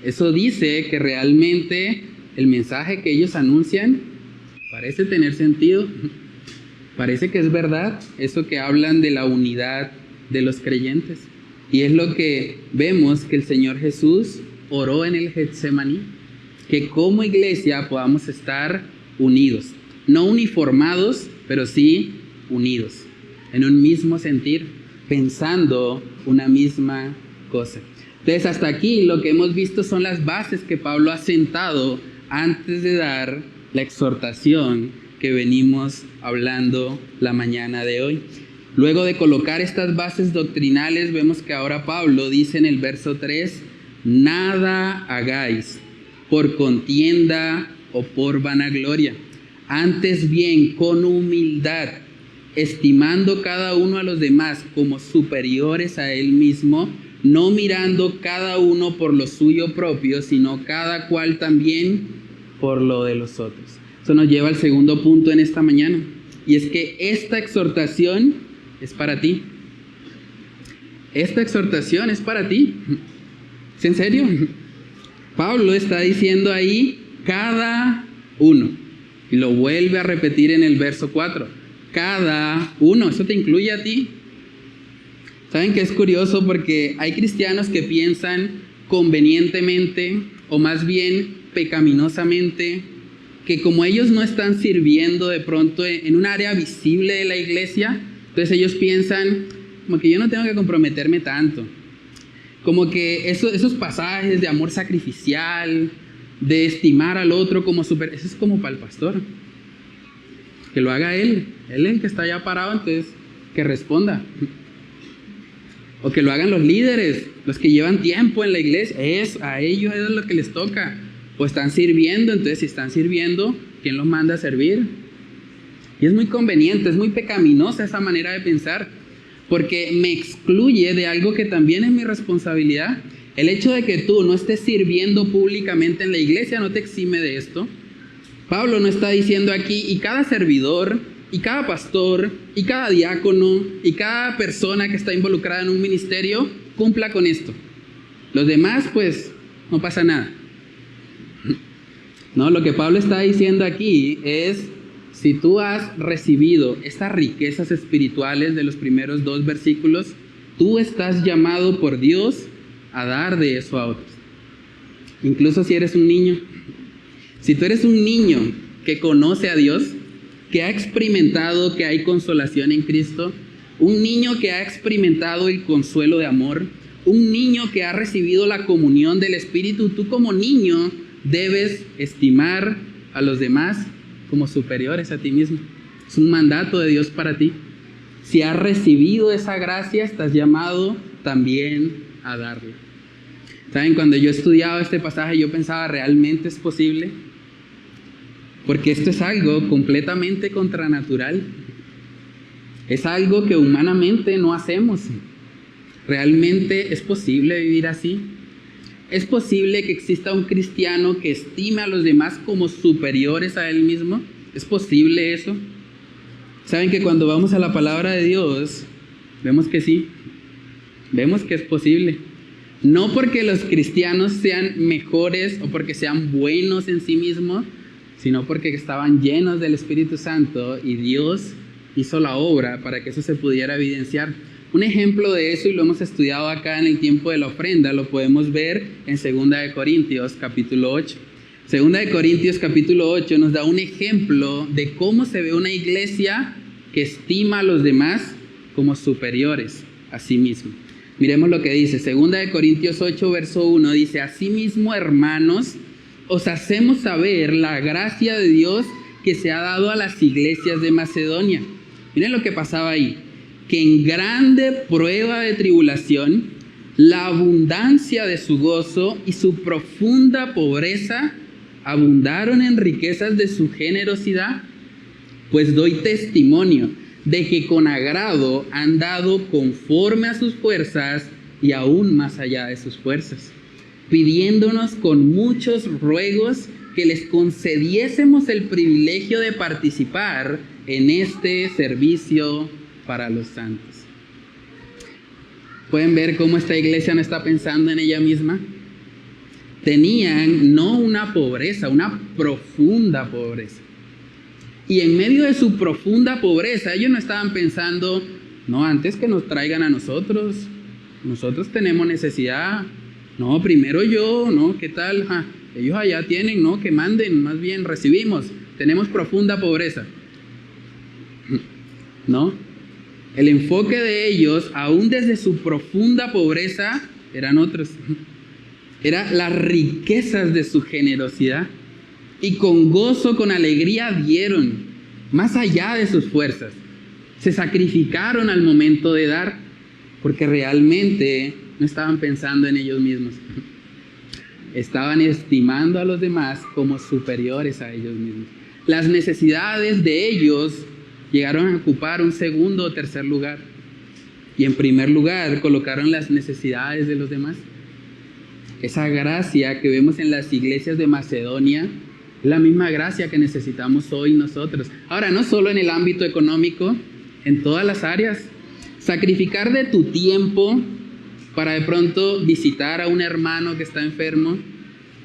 Eso dice que realmente el mensaje que ellos anuncian parece tener sentido, parece que es verdad, eso que hablan de la unidad de los creyentes. Y es lo que vemos que el Señor Jesús oró en el Getsemaní, que como iglesia podamos estar unidos. No uniformados, pero sí unidos, en un mismo sentir, pensando una misma cosa. Entonces, hasta aquí lo que hemos visto son las bases que Pablo ha sentado antes de dar la exhortación que venimos hablando la mañana de hoy. Luego de colocar estas bases doctrinales, vemos que ahora Pablo dice en el verso 3, nada hagáis por contienda o por vanagloria. Antes bien, con humildad, estimando cada uno a los demás como superiores a él mismo, no mirando cada uno por lo suyo propio, sino cada cual también por lo de los otros. Eso nos lleva al segundo punto en esta mañana, y es que esta exhortación es para ti. Esta exhortación es para ti. ¿Es en serio? Pablo está diciendo ahí, cada uno. Y lo vuelve a repetir en el verso 4. Cada uno, eso te incluye a ti. ¿Saben qué es curioso? Porque hay cristianos que piensan convenientemente, o más bien pecaminosamente, que como ellos no están sirviendo de pronto en un área visible de la iglesia, entonces ellos piensan como que yo no tengo que comprometerme tanto. Como que esos pasajes de amor sacrificial, de estimar al otro como eso es como para el pastor, que lo haga él es el que está allá parado, entonces que responda, o que lo hagan los líderes, los que llevan tiempo en la iglesia, a ellos es lo que les toca, o están sirviendo, entonces si están sirviendo, ¿quién los manda a servir? Y es muy conveniente, es muy pecaminosa esa manera de pensar, porque me excluye de algo que también es mi responsabilidad. El hecho de que tú no estés sirviendo públicamente en la iglesia no te exime de esto. Pablo no está diciendo aquí, y cada servidor, y cada pastor, y cada diácono, y cada persona que está involucrada en un ministerio, cumpla con esto. Los demás, pues, no pasa nada. No, lo que Pablo está diciendo aquí es, si tú has recibido estas riquezas espirituales de los primeros 2 versículos, Tú estás llamado por Dios a dar de eso a otros. Incluso si eres un niño. Si tú eres un niño que conoce a Dios, que ha experimentado que hay consolación en Cristo, un niño que ha experimentado el consuelo de amor, un niño que ha recibido la comunión del Espíritu, tú como niño debes estimar a los demás como superiores a ti mismo. Es un mandato de Dios para ti. Si has recibido esa gracia, estás llamado también a darla. ¿Saben? Cuando yo estudiaba este pasaje, yo pensaba, ¿realmente es posible? Porque esto es algo completamente contranatural. Es algo que humanamente no hacemos. ¿Realmente es posible vivir así? ¿Es posible que exista un cristiano que estime a los demás como superiores a él mismo? ¿Es posible eso? ¿Saben que cuando vamos a la palabra de Dios, vemos que sí? Vemos que es posible. No porque los cristianos sean mejores o porque sean buenos en sí mismos, sino porque estaban llenos del Espíritu Santo y Dios hizo la obra para que eso se pudiera evidenciar. Un ejemplo de eso, y lo hemos estudiado acá en el tiempo de la ofrenda, lo podemos ver en 2 de Corintios capítulo 8. 2 de Corintios capítulo 8 nos da un ejemplo de cómo se ve una iglesia que estima a los demás como superiores a sí mismo. Miremos lo que dice, 2 de Corintios 8, verso 1, dice: Asimismo, hermanos, os hacemos saber la gracia de Dios que se ha dado a las iglesias de Macedonia. Miren lo que pasaba ahí, que en grande prueba de tribulación, la abundancia de su gozo y su profunda pobreza abundaron en riquezas de su generosidad. Pues doy testimonio de que con agrado han dado conforme a sus fuerzas y aún más allá de sus fuerzas, pidiéndonos con muchos ruegos que les concediésemos el privilegio de participar en este servicio para los santos. ¿Pueden ver cómo esta iglesia no está pensando en ella misma? Tenían no una pobreza, una profunda pobreza. Y en medio de su profunda pobreza, ellos no estaban pensando, no, antes que nos traigan a nosotros tenemos necesidad. No, primero yo, ¿no? ¿Qué tal? Ellos allá tienen, ¿no? Que manden, más bien recibimos. Tenemos profunda pobreza. ¿No? El enfoque de ellos, aún desde su profunda pobreza, eran otros. Eran las riquezas de su generosidad. Y con gozo, con alegría dieron, más allá de sus fuerzas. Se sacrificaron al momento de dar, porque realmente no estaban pensando en ellos mismos. Estaban estimando a los demás como superiores a ellos mismos. Las necesidades de ellos llegaron a ocupar un segundo o tercer lugar. Y en primer lugar colocaron las necesidades de los demás. Esa gracia que vemos en las iglesias de Macedonia es la misma gracia que necesitamos hoy nosotros. Ahora, no solo en el ámbito económico, en todas las áreas. Sacrificar de tu tiempo para de pronto visitar a un hermano que está enfermo.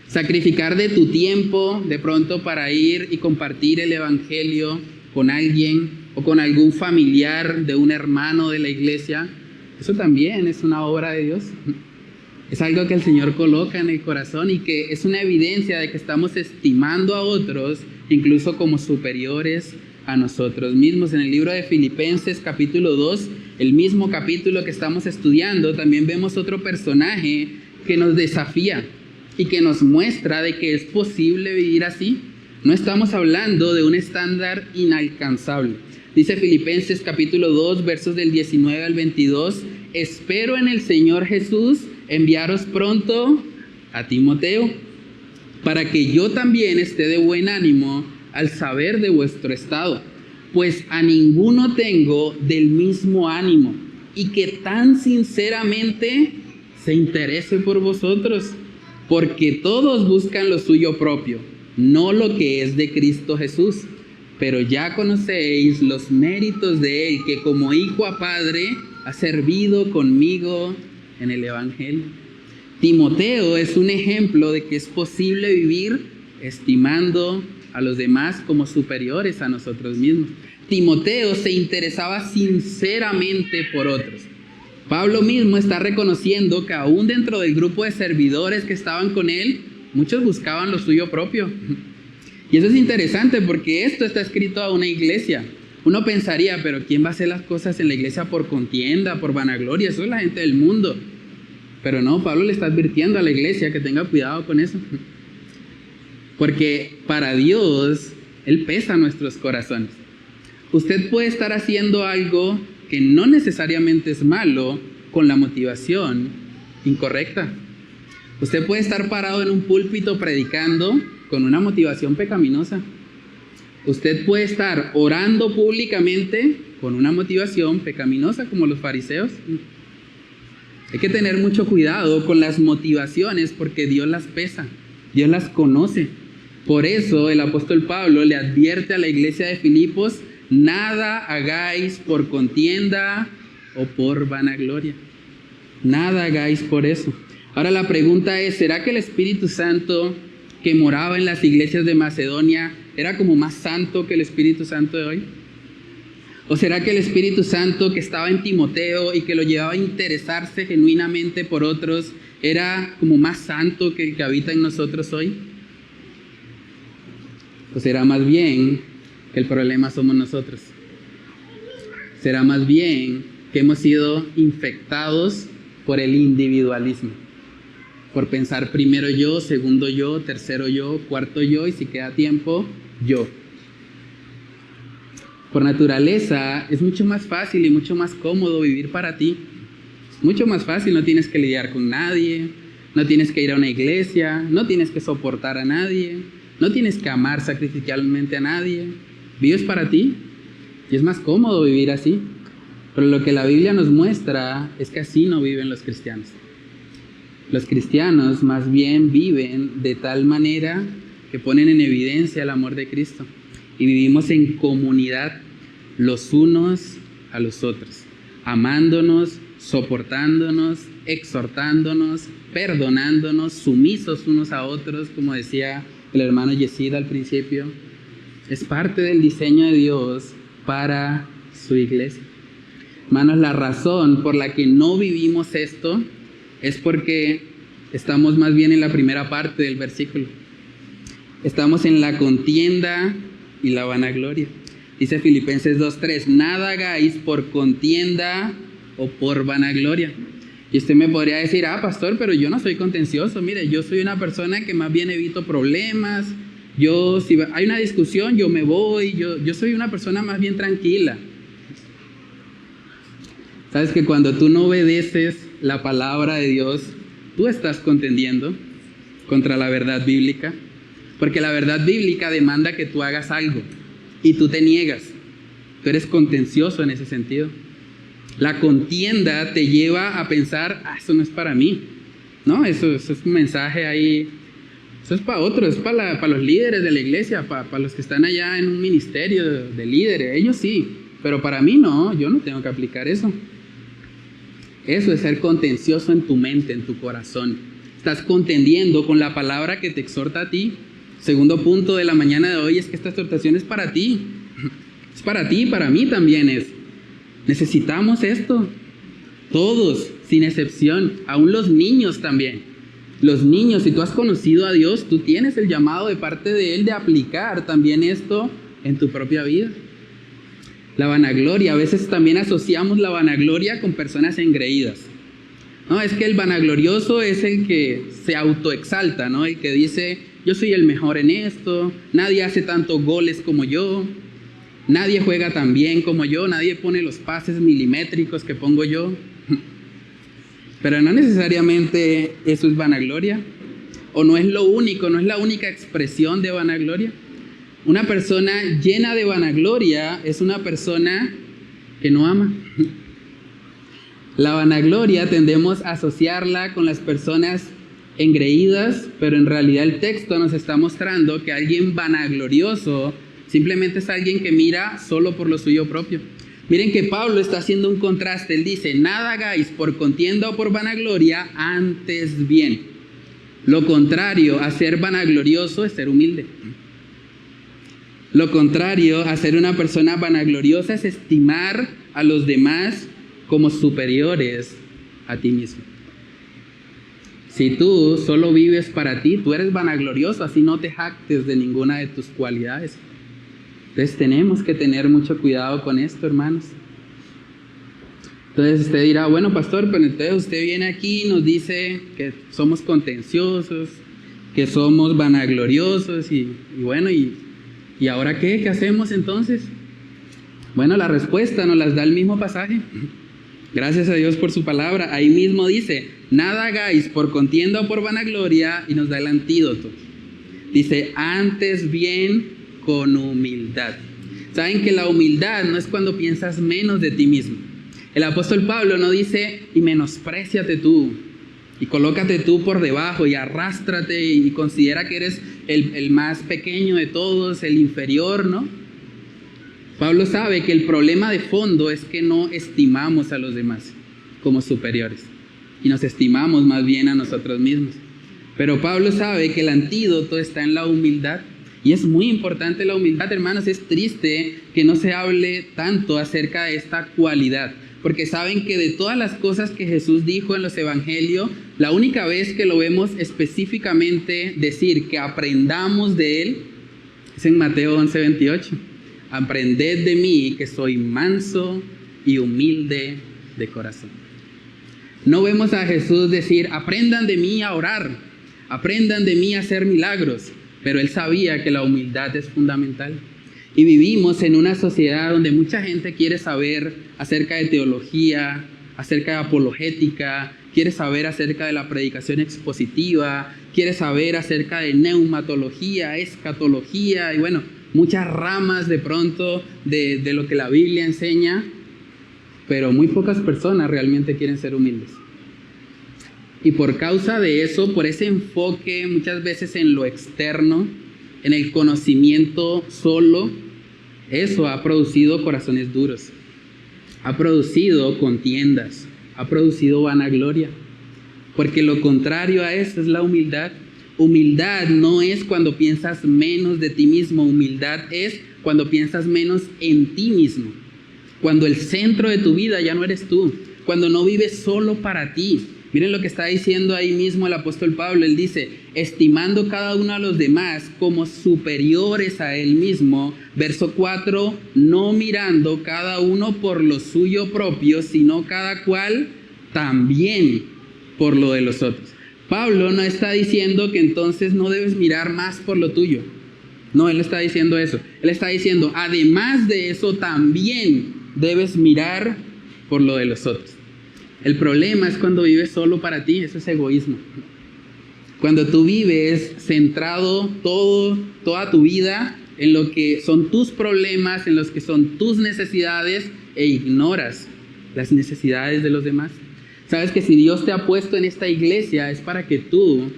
Sacrificar de tu tiempo de pronto para ir y compartir el evangelio con alguien o con algún familiar de un hermano de la iglesia. Eso también es una obra de Dios. Es algo que el Señor coloca en el corazón y que es una evidencia de que estamos estimando a otros incluso como superiores a nosotros mismos. En el libro de Filipenses capítulo 2, el mismo capítulo que estamos estudiando, también vemos otro personaje que nos desafía y que nos muestra de que es posible vivir así. No estamos hablando de un estándar inalcanzable. Dice Filipenses capítulo 2, versos del 19 al 22, espero en el Señor Jesús enviaros pronto a Timoteo, para que yo también esté de buen ánimo al saber de vuestro estado, pues a ninguno tengo del mismo ánimo, y que tan sinceramente se interese por vosotros, porque todos buscan lo suyo propio, no lo que es de Cristo Jesús. Pero ya conocéis los méritos de Él, que como hijo a padre ha servido conmigo en el Evangelio. Timoteo es un ejemplo de que es posible vivir estimando a los demás como superiores a nosotros mismos. Timoteo se interesaba sinceramente por otros. Pablo mismo está reconociendo que aún dentro del grupo de servidores que estaban con él, muchos buscaban lo suyo propio. Y eso es interesante porque esto está escrito a una iglesia. Uno pensaría, pero ¿quién va a hacer las cosas en la iglesia por contienda, por vanagloria? Eso es la gente del mundo. Pero no, Pablo le está advirtiendo a la iglesia que tenga cuidado con eso. Porque para Dios, Él pesa nuestros corazones. Usted puede estar haciendo algo que no necesariamente es malo con la motivación incorrecta. Usted puede estar parado en un púlpito predicando con una motivación pecaminosa. Usted puede estar orando públicamente con una motivación pecaminosa como los fariseos. Hay que tener mucho cuidado con las motivaciones porque Dios las pesa, Dios las conoce. Por eso el apóstol Pablo le advierte a la iglesia de Filipos: nada hagáis por contienda o por vanagloria. Nada hagáis por eso. Ahora la pregunta es, ¿será que el Espíritu Santo que moraba en las iglesias de Macedonia era como más santo que el Espíritu Santo de hoy? ¿O será que el Espíritu Santo que estaba en Timoteo y que lo llevaba a interesarse genuinamente por otros era como más santo que el que habita en nosotros hoy? ¿O será más bien que el problema somos nosotros? ¿Será más bien que hemos sido infectados por el individualismo? Por pensar primero yo, segundo yo, tercero yo, cuarto yo y si queda tiempo, yo. Por naturaleza es mucho más fácil y mucho más cómodo vivir para ti. Es mucho más fácil, no tienes que lidiar con nadie, no tienes que ir a una iglesia, no tienes que soportar a nadie, no tienes que amar sacrificialmente a nadie. Vives para ti y es más cómodo vivir así. Pero lo que la Biblia nos muestra es que así no viven los cristianos. Los cristianos más bien viven de tal manera que ponen en evidencia el amor de Cristo. Y vivimos en comunidad los unos a los otros, amándonos, soportándonos, exhortándonos, perdonándonos, sumisos unos a otros, como decía el hermano Yesid al principio. Es parte del diseño de Dios para su iglesia. Hermanos, la razón por la que no vivimos esto es porque estamos más bien en la primera parte del versículo. Estamos en la contienda y la vanagloria. Dice Filipenses 2:3, nada hagáis por contienda o por vanagloria. Y usted me podría decir, pastor, pero yo no soy contencioso. Mire, yo soy una persona que más bien evito problemas. Si hay una discusión, yo me voy. Yo soy una persona más bien tranquila. ¿Sabes que cuando tú no obedeces la palabra de Dios, tú estás contendiendo contra la verdad bíblica? Porque la verdad bíblica demanda que tú hagas algo y tú te niegas. Tú eres contencioso en ese sentido. La contienda te lleva a pensar, eso no es para mí. No, eso es un mensaje ahí. Eso es para otros, es para los líderes de la iglesia, para los que están allá en un ministerio de líderes. Ellos sí, pero para mí no, yo no tengo que aplicar eso. Eso es ser contencioso en tu mente, en tu corazón. Estás contendiendo con la palabra que te exhorta a ti. Segundo punto de la mañana de hoy es que esta exhortación es para ti. Es para ti y para mí también es. Necesitamos esto. Todos, sin excepción. Aún los niños también. Los niños, si tú has conocido a Dios, tú tienes el llamado de parte de Él de aplicar también esto en tu propia vida. La vanagloria, a veces también asociamos la vanagloria con personas engreídas. No, es que el vanaglorioso es el que se autoexalta, ¿no? El que dice, yo soy el mejor en esto, nadie hace tantos goles como yo, nadie juega tan bien como yo, nadie pone los pases milimétricos que pongo yo. Pero no necesariamente eso es vanagloria, o no es lo único, no es la única expresión de vanagloria. Una persona llena de vanagloria es una persona que no ama. La vanagloria tendemos a asociarla con las personas engreídas, pero en realidad el texto nos está mostrando que alguien vanaglorioso simplemente es alguien que mira solo por lo suyo propio. Miren que Pablo está haciendo un contraste. Él dice, nada hagáis por contienda o por vanagloria, antes bien. Lo contrario a ser vanaglorioso es ser humilde. Lo contrario a ser una persona vanagloriosa es estimar a los demás como superiores a ti mismo. Si tú solo vives para ti, tú eres vanaglorioso, así no te jactes de ninguna de tus cualidades. Entonces tenemos que tener mucho cuidado con esto, hermanos. Entonces usted dirá, bueno, pastor, pero entonces usted viene aquí y nos dice que somos contenciosos, que somos vanagloriosos y bueno, ¿y ahora qué? ¿Qué hacemos entonces? Bueno, la respuesta nos las da el mismo pasaje. Gracias a Dios por su palabra. Ahí mismo dice, nada hagáis por contienda o por vanagloria, y nos da el antídoto. Dice, antes bien con humildad. Saben que la humildad no es cuando piensas menos de ti mismo. El apóstol Pablo no dice, y menospréciate tú, y colócate tú por debajo, y arrástrate, y considera que eres el más pequeño de todos, el inferior, ¿no? Pablo sabe que el problema de fondo es que no estimamos a los demás como superiores, y nos estimamos más bien a nosotros mismos. Pero Pablo sabe que el antídoto está en la humildad, y es muy importante la humildad, hermanos. Es triste que no se hable tanto acerca de esta cualidad, porque saben que de todas las cosas que Jesús dijo en los evangelios, la única vez que lo vemos específicamente decir que aprendamos de Él es en Mateo 11:28. Aprended de mí, que soy manso y humilde de corazón. No vemos a Jesús decir, aprendan de mí a orar, aprendan de mí a hacer milagros, pero Él sabía que la humildad es fundamental. Y vivimos en una sociedad donde mucha gente quiere saber acerca de teología, acerca de apologética, quiere saber acerca de la predicación expositiva, quiere saber acerca de neumatología, escatología y bueno, muchas ramas de pronto de lo que la Biblia enseña, pero muy pocas personas realmente quieren ser humildes. Y por causa de eso, por ese enfoque muchas veces en lo externo, en el conocimiento solo, eso ha producido corazones duros, ha producido contiendas, ha producido vanagloria, porque lo contrario a eso es la humildad. Humildad no es cuando piensas menos de ti mismo, humildad es cuando piensas menos en ti mismo, cuando el centro de tu vida ya no eres tú, cuando no vives solo para ti. Miren lo que está diciendo ahí mismo el apóstol Pablo. Él dice, estimando cada uno a los demás como superiores a él mismo. Verso 4, no mirando cada uno por lo suyo propio, sino cada cual también por lo de los otros. Pablo no está diciendo que entonces no debes mirar más por lo tuyo. No, él está diciendo eso. Él está diciendo, además de eso, también debes mirar por lo de los otros. El problema es cuando vives solo para ti, eso es egoísmo. Cuando tú vives centrado toda tu vida en lo que son tus problemas, en los que son tus necesidades, e ignoras las necesidades de los demás. Sabes que si Dios te ha puesto en esta iglesia es para que tú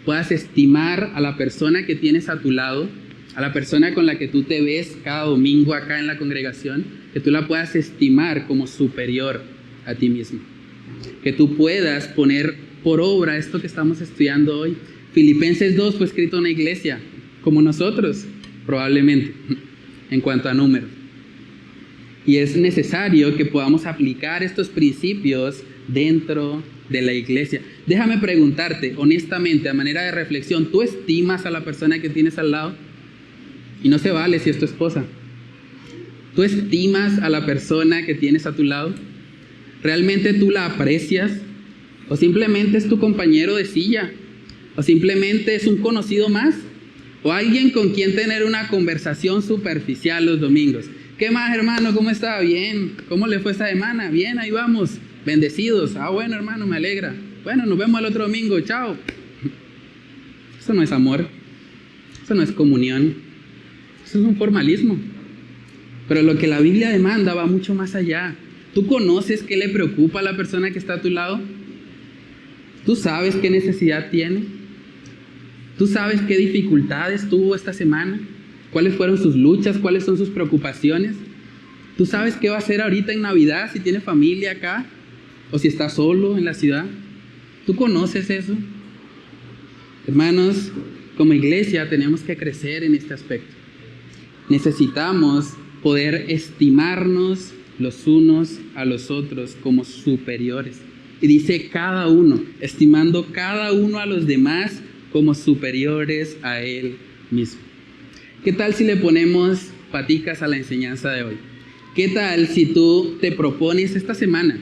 puedas estimar a la persona que tienes a tu lado, a la persona con la que tú te ves cada domingo acá en la congregación, que tú la puedas estimar como superior a ti mismo. Que tú puedas poner por obra esto que estamos estudiando hoy. Filipenses 2 fue escrito en una iglesia como nosotros, probablemente, en cuanto a número. Y es necesario que podamos aplicar estos principios dentro de la iglesia. Déjame preguntarte, honestamente, a manera de reflexión, ¿tú estimas a la persona que tienes al lado? Y no se vale si es tu esposa. ¿Tú estimas a la persona que tienes a tu lado? ¿Realmente tú la aprecias? ¿O simplemente es tu compañero de silla? ¿O simplemente es un conocido más? ¿O alguien con quien tener una conversación superficial los domingos? ¿Qué más, hermano? ¿Cómo está? Bien. ¿Cómo le fue esta semana? Bien, ahí vamos. Bendecidos. Ah, bueno, hermano, me alegra. Bueno, nos vemos el otro domingo. Chao. Eso no es amor. Eso no es comunión. Eso es un formalismo. Pero lo que la Biblia demanda va mucho más allá. ¿Tú conoces qué le preocupa a la persona que está a tu lado? ¿Tú sabes qué necesidad tiene? ¿Tú sabes qué dificultades tuvo esta semana? ¿Cuáles fueron sus luchas? ¿Cuáles son sus preocupaciones? ¿Tú sabes qué va a hacer ahorita en Navidad si tiene familia acá? ¿O si está solo en la ciudad? ¿Tú conoces eso? Hermanos, como iglesia tenemos que crecer en este aspecto. Necesitamos poder estimarnos los unos a los otros como superiores. Y dice cada uno, estimando cada uno a los demás como superiores a él mismo. ¿Qué tal si le ponemos paticas a la enseñanza de hoy? ¿Qué tal si tú te propones esta semana?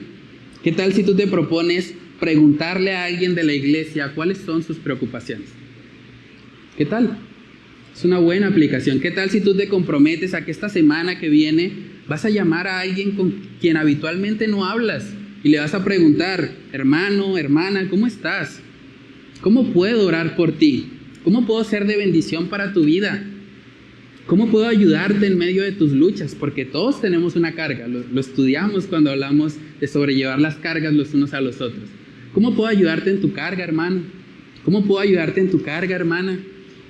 ¿Qué tal si tú te propones preguntarle a alguien de la iglesia cuáles son sus preocupaciones? ¿Qué tal? Es una buena aplicación. ¿Qué tal si tú te comprometes a que esta semana que viene vas a llamar a alguien con quien habitualmente no hablas y le vas a preguntar, hermano, hermana, ¿cómo estás? ¿Cómo puedo orar por ti? ¿Cómo puedo ser de bendición para tu vida? ¿Cómo puedo ayudarte en medio de tus luchas? Porque todos tenemos una carga. Lo estudiamos cuando hablamos de sobrellevar las cargas los unos a los otros. ¿Cómo puedo ayudarte en tu carga, hermano? ¿Cómo puedo ayudarte en tu carga, hermana?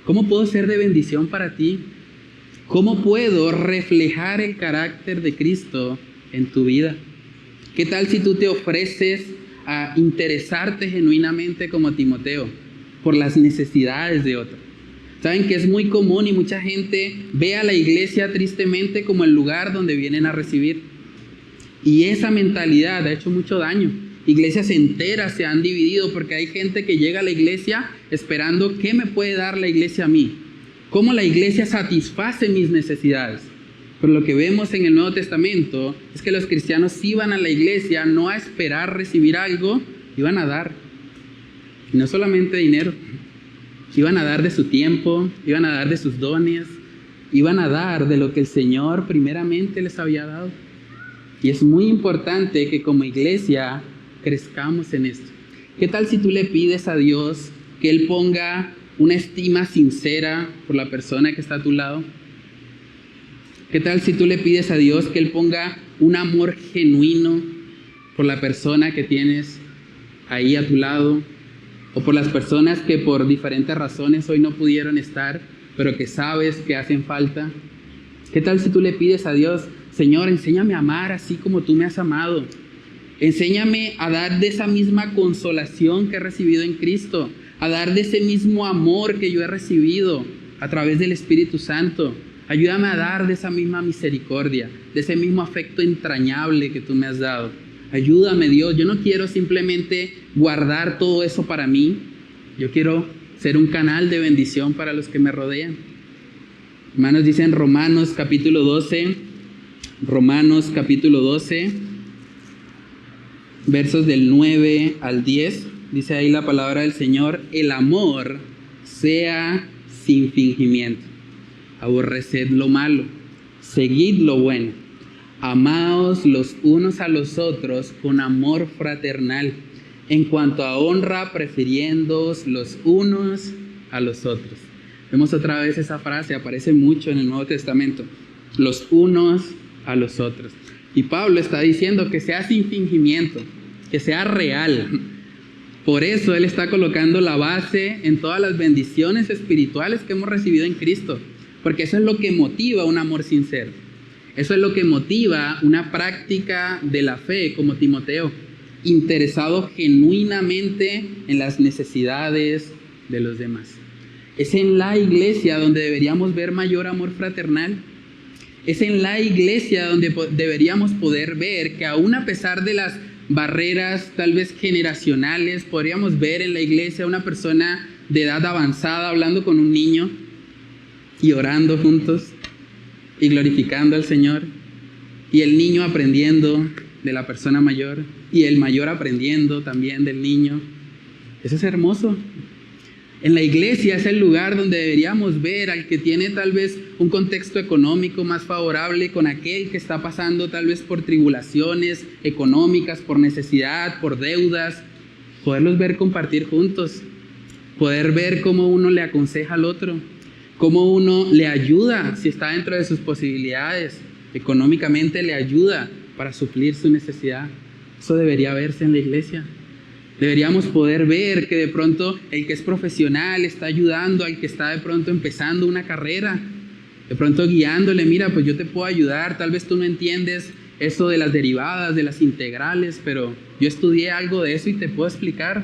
¿Cómo puedo ser de bendición para ti? ¿Cómo puedo reflejar el carácter de Cristo en tu vida? ¿Qué tal si tú te ofreces a interesarte genuinamente como Timoteo por las necesidades de otros? Saben que es muy común y mucha gente ve a la iglesia tristemente como el lugar donde vienen a recibir. Y esa mentalidad ha hecho mucho daño. Iglesias enteras se han dividido porque hay gente que llega a la iglesia esperando qué me puede dar la iglesia a mí. Cómo la iglesia satisface mis necesidades. Pero lo que vemos en el Nuevo Testamento es que los cristianos iban a la iglesia no a esperar recibir algo, iban a dar. Y no solamente dinero. Iban a dar de su tiempo, iban a dar de sus dones, iban a dar de lo que el Señor primeramente les había dado. Y es muy importante que como iglesia crezcamos en esto. ¿Qué tal si tú le pides a Dios que Él ponga una estima sincera por la persona que está a tu lado? ¿Qué tal si tú le pides a Dios que Él ponga un amor genuino por la persona que tienes ahí a tu lado? O por las personas que por diferentes razones hoy no pudieron estar, pero que sabes que hacen falta. ¿Qué tal si tú le pides a Dios, Señor, enséñame a amar así como tú me has amado? Enséñame a dar de esa misma consolación que he recibido en Cristo, a dar de ese mismo amor que yo he recibido a través del Espíritu Santo. Ayúdame a dar de esa misma misericordia, de ese mismo afecto entrañable que tú me has dado. Ayúdame, Dios. Yo no quiero simplemente guardar todo eso para mí. Yo quiero ser un canal de bendición para los que me rodean. Hermanos, dice en Romanos capítulo 12, versos del 9 al 10, dice ahí la palabra del Señor: el amor sea sin fingimiento. Aborreced lo malo, seguid lo bueno. Amaos los unos a los otros con amor fraternal. En cuanto a honra, prefiriéndoos los unos a los otros. Vemos otra vez esa frase, aparece mucho en el Nuevo Testamento. Los unos a los otros. Y Pablo está diciendo que sea sin fingimiento, que sea real. Por eso él está colocando la base en todas las bendiciones espirituales que hemos recibido en Cristo. Porque eso es lo que motiva un amor sincero. Eso es lo que motiva una práctica de la fe como Timoteo, interesado genuinamente en las necesidades de los demás. Es en la iglesia donde deberíamos ver mayor amor fraternal. Es en la iglesia donde deberíamos poder ver que aún a pesar de las barreras tal vez generacionales, podríamos ver en la iglesia una persona de edad avanzada hablando con un niño y orando juntos y glorificando al Señor, y el niño aprendiendo de la persona mayor y el mayor aprendiendo también del niño. Eso es hermoso. En la iglesia es el lugar donde deberíamos ver al que tiene tal vez un contexto económico más favorable con aquel que está pasando tal vez por tribulaciones económicas, por necesidad, por deudas. Poderlos ver compartir juntos. Poder ver cómo uno le aconseja al otro. Cómo uno le ayuda si está dentro de sus posibilidades. Económicamente le ayuda para suplir su necesidad. Eso debería verse en la iglesia. Deberíamos poder ver que de pronto el que es profesional está ayudando al que está de pronto empezando una carrera. De pronto guiándole, mira, pues yo te puedo ayudar. Tal vez tú no entiendes eso de las derivadas, de las integrales, pero yo estudié algo de eso y te puedo explicar.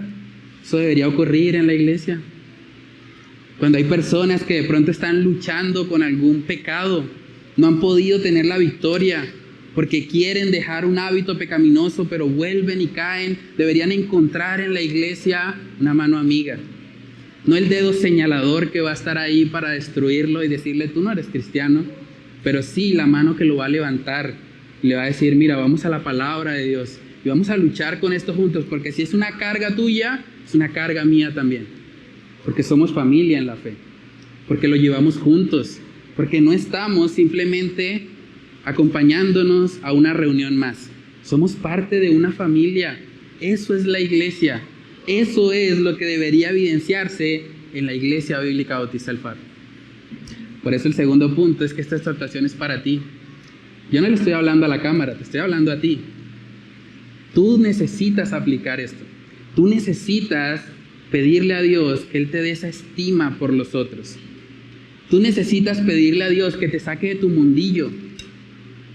Eso debería ocurrir en la iglesia. Cuando hay personas que de pronto están luchando con algún pecado, no han podido tener la victoria, porque quieren dejar un hábito pecaminoso, pero vuelven y caen. Deberían encontrar en la iglesia una mano amiga. No el dedo señalador que va a estar ahí para destruirlo y decirle, tú no eres cristiano, pero sí la mano que lo va a levantar y le va a decir, mira, vamos a la palabra de Dios y vamos a luchar con esto juntos, porque si es una carga tuya, es una carga mía también, porque somos familia en la fe, porque lo llevamos juntos, porque no estamos simplemente acompañándonos a una reunión más. Somos parte de una familia. Eso es la iglesia. Eso es lo que debería evidenciarse en la Iglesia Bíblica Bautista El Faro. Por eso el segundo punto es que esta exhortación es para ti. Yo no le estoy hablando a la cámara, te estoy hablando a ti. Tú necesitas aplicar esto. Tú necesitas pedirle a Dios que Él te dé esa estima por los otros. Tú necesitas pedirle a Dios que te saque de tu mundillo,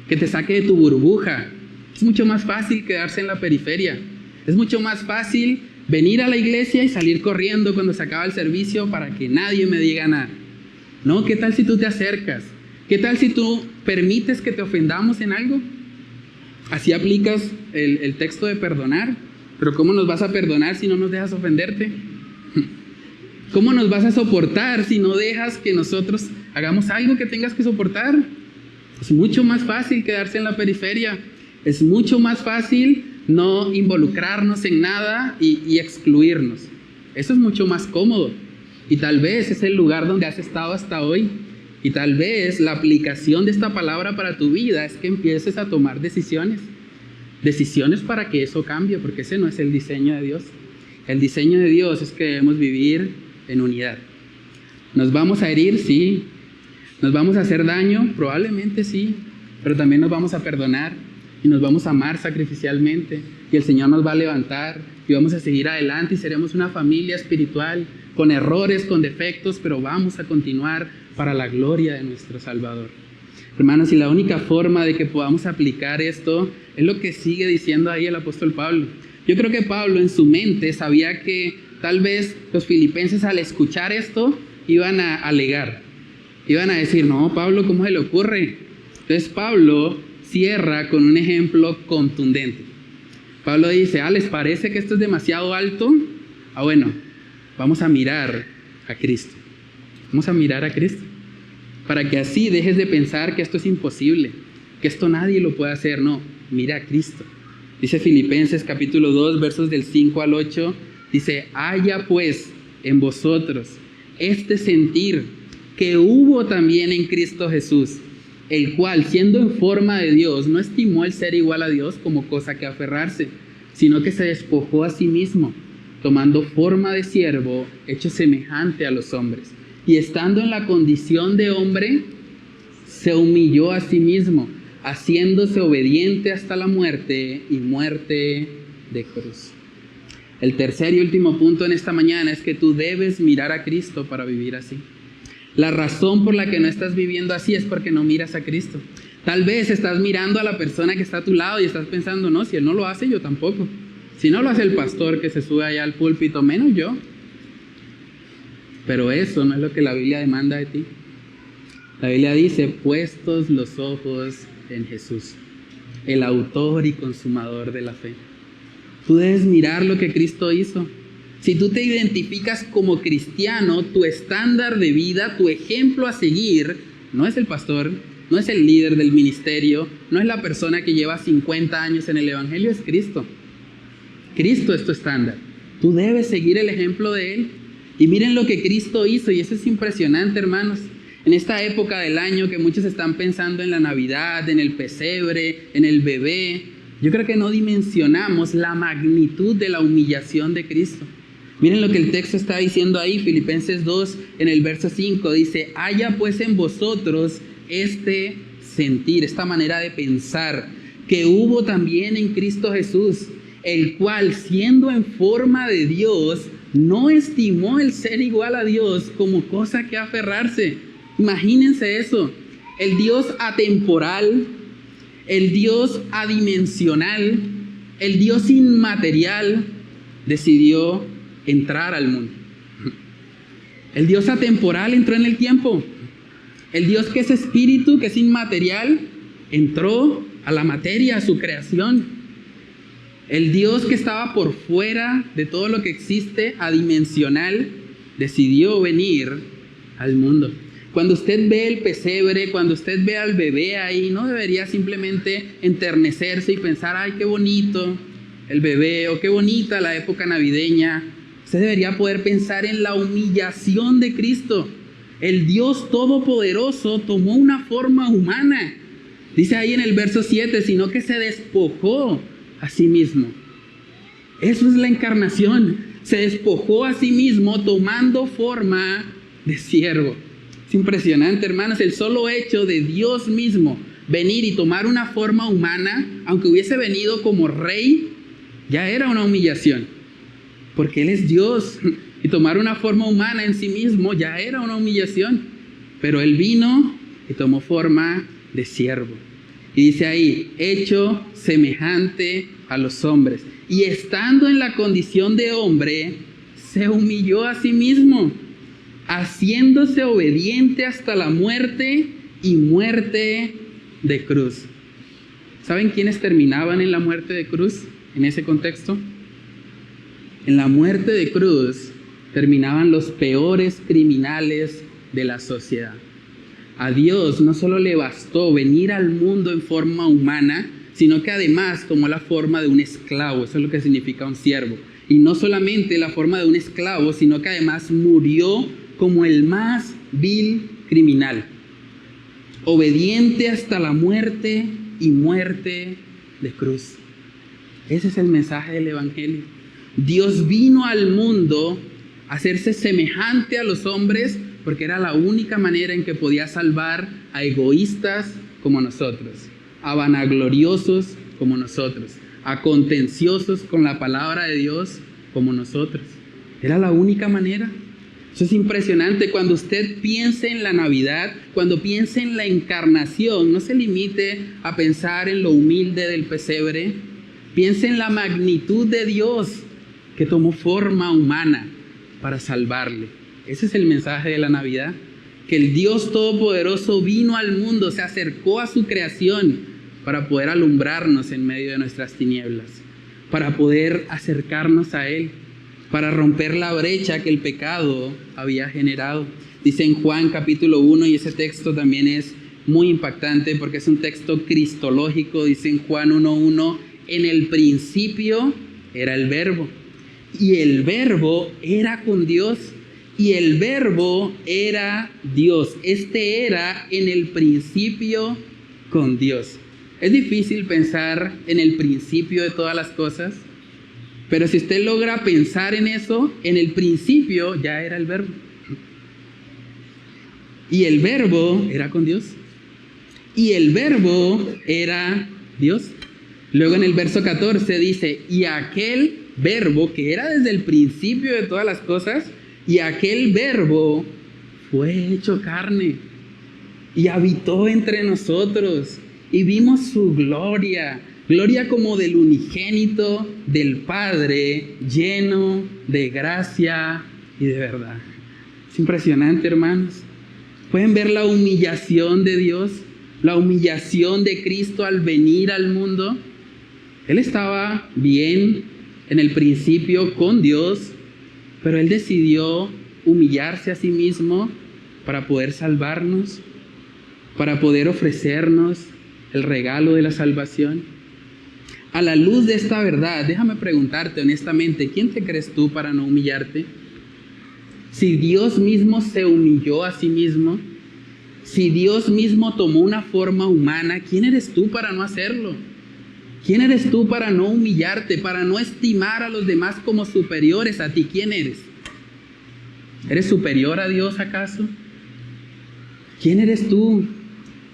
que te saque de tu burbuja. Es mucho más fácil quedarse en la periferia. Es mucho más fácil venir a la iglesia y salir corriendo cuando se acaba el servicio para que nadie me diga nada. No, ¿qué tal si tú te acercas? ¿Qué tal si tú permites que te ofendamos en algo? Así aplicas el texto de perdonar. Pero ¿cómo nos vas a perdonar si no nos dejas ofenderte? ¿Cómo nos vas a soportar si no dejas que nosotros hagamos algo que tengas que soportar? Es mucho más fácil quedarse en la periferia. Es mucho más fácil no involucrarnos en nada y excluirnos. Eso es mucho más cómodo. Y tal vez es el lugar donde has estado hasta hoy. Y tal vez la aplicación de esta palabra para tu vida es que empieces a tomar decisiones. Decisiones para que eso cambie, porque ese no es el diseño de Dios. El diseño de Dios es que debemos vivir en unidad. ¿Nos vamos a herir? Sí. ¿Nos vamos a hacer daño? Probablemente sí. Pero también nos vamos a perdonar y nos vamos a amar sacrificialmente. Y el Señor nos va a levantar y vamos a seguir adelante y seremos una familia espiritual con errores, con defectos, pero vamos a continuar para la gloria de nuestro Salvador. Hermanos, y la única forma de que podamos aplicar esto es lo que sigue diciendo ahí el apóstol Pablo. Yo creo que Pablo en su mente sabía que tal vez los filipenses al escuchar esto iban a alegar. Iban a decir, no, Pablo, ¿cómo se le ocurre? Entonces Pablo cierra con un ejemplo contundente. Pablo dice, ¿les parece que esto es demasiado alto? Bueno, vamos a mirar a Cristo. Vamos a mirar a Cristo. Para que así dejes de pensar que esto es imposible, que esto nadie lo puede hacer. No, mira a Cristo. Dice Filipenses capítulo 2, versos del 5 al 8, dice, haya pues en vosotros este sentir que hubo también en Cristo Jesús, el cual, siendo en forma de Dios, no estimó el ser igual a Dios como cosa que aferrarse, sino que se despojó a sí mismo, tomando forma de siervo, hecho semejante a los hombres. Y estando en la condición de hombre, se humilló a sí mismo, haciéndose obediente hasta la muerte y muerte de cruz. El tercer y último punto en esta mañana es que tú debes mirar a Cristo para vivir así. La razón por la que no estás viviendo así es porque no miras a Cristo. Tal vez estás mirando a la persona que está a tu lado y estás pensando, no, si él no lo hace, yo tampoco. Si no lo hace el pastor que se sube allá al púlpito, menos yo. Pero eso no es lo que la Biblia demanda de ti. La Biblia dice, puestos los ojos en Jesús, el autor y consumador de la fe. Tú debes mirar lo que Cristo hizo. Si tú te identificas como cristiano, tu estándar de vida, tu ejemplo a seguir, no es el pastor, no es el líder del ministerio, no es la persona que lleva 50 años en el evangelio, es Cristo. Cristo es tu estándar. Tú debes seguir el ejemplo de Él. Y miren lo que Cristo hizo, y eso es impresionante, hermanos. En esta época del año que muchos están pensando en la Navidad, en el pesebre, en el bebé, yo creo que no dimensionamos la magnitud de la humillación de Cristo. Miren lo que el texto está diciendo ahí, Filipenses 2, en el verso 5, dice, haya pues en vosotros este sentir, esta manera de pensar, que hubo también en Cristo Jesús, el cual, siendo en forma de Dios, no estimó el ser igual a Dios como cosa que aferrarse. Imagínense eso. El Dios atemporal, el Dios adimensional, el Dios inmaterial, decidió entrar al mundo. El Dios atemporal entró en el tiempo. El Dios que es espíritu, que es inmaterial, entró a la materia, a su creación. El Dios que estaba por fuera de todo lo que existe, adimensional, decidió venir al mundo. Cuando usted ve el pesebre, cuando usted ve al bebé ahí, no debería simplemente enternecerse y pensar, ay, qué bonito el bebé, o qué bonita la época navideña. Usted debería poder pensar en la humillación de Cristo. El Dios Todopoderoso tomó una forma humana. Dice ahí en el verso 7, sino que se despojó a sí mismo. Eso es la encarnación. Se despojó a sí mismo tomando forma de siervo. Es impresionante, hermanos, el solo hecho de Dios mismo venir y tomar una forma humana, aunque hubiese venido como rey, ya era una humillación, porque Él es Dios, y tomar una forma humana en sí mismo ya era una humillación, pero Él vino y tomó forma de siervo. Y dice ahí, hecho semejante a los hombres, y estando en la condición de hombre, se humilló a sí mismo, haciéndose obediente hasta la muerte y muerte de cruz. ¿Saben quiénes terminaban en la muerte de cruz en ese contexto? En la muerte de cruz terminaban los peores criminales de la sociedad. A Dios no solo le bastó venir al mundo en forma humana, sino que además tomó la forma de un esclavo. Eso es lo que significa un siervo. Y no solamente la forma de un esclavo, sino que además murió como el más vil criminal, obediente hasta la muerte y muerte de cruz. Ese es el mensaje del Evangelio. Dios vino al mundo a hacerse semejante a los hombres porque era la única manera en que podía salvar a egoístas como nosotros, a vanagloriosos como nosotros, a contenciosos con la palabra de Dios como nosotros. Era la única manera. Eso es impresionante. Cuando usted piense en la Navidad, cuando piense en la encarnación, no se limite a pensar en lo humilde del pesebre. Piense en la magnitud de Dios que tomó forma humana para salvarle. Ese es el mensaje de la Navidad. Que el Dios Todopoderoso vino al mundo, se acercó a su creación para poder alumbrarnos en medio de nuestras tinieblas, para poder acercarnos a Él, para romper la brecha que el pecado había generado. Dice en Juan capítulo 1, y ese texto también es muy impactante porque es un texto cristológico. Dice en Juan 1:1, en el principio era el Verbo, y el Verbo era con Dios, y el Verbo era Dios. Este era en el principio con Dios. Es difícil pensar en el principio de todas las cosas, pero si usted logra pensar en eso, en el principio ya era el Verbo. Y el Verbo era con Dios. Y el Verbo era Dios. Luego en el verso 14 dice, y aquel Verbo que era desde el principio de todas las cosas, y aquel Verbo fue hecho carne y habitó entre nosotros y vimos su gloria. Gloria como del unigénito del Padre, lleno de gracia y de verdad. Es impresionante, hermanos. ¿Pueden ver la humillación de Dios? La humillación de Cristo al venir al mundo. Él estaba bien en el principio con Dios, pero Él decidió humillarse a sí mismo para poder salvarnos, para poder ofrecernos el regalo de la salvación. A la luz de esta verdad, déjame preguntarte honestamente, ¿quién te crees tú para no humillarte? Si Dios mismo se humilló a sí mismo, si Dios mismo tomó una forma humana, ¿quién eres tú para no hacerlo? ¿Quién eres tú para no humillarte, para no estimar a los demás como superiores a ti? ¿Quién eres? ¿Eres superior a Dios acaso? ¿Quién eres tú?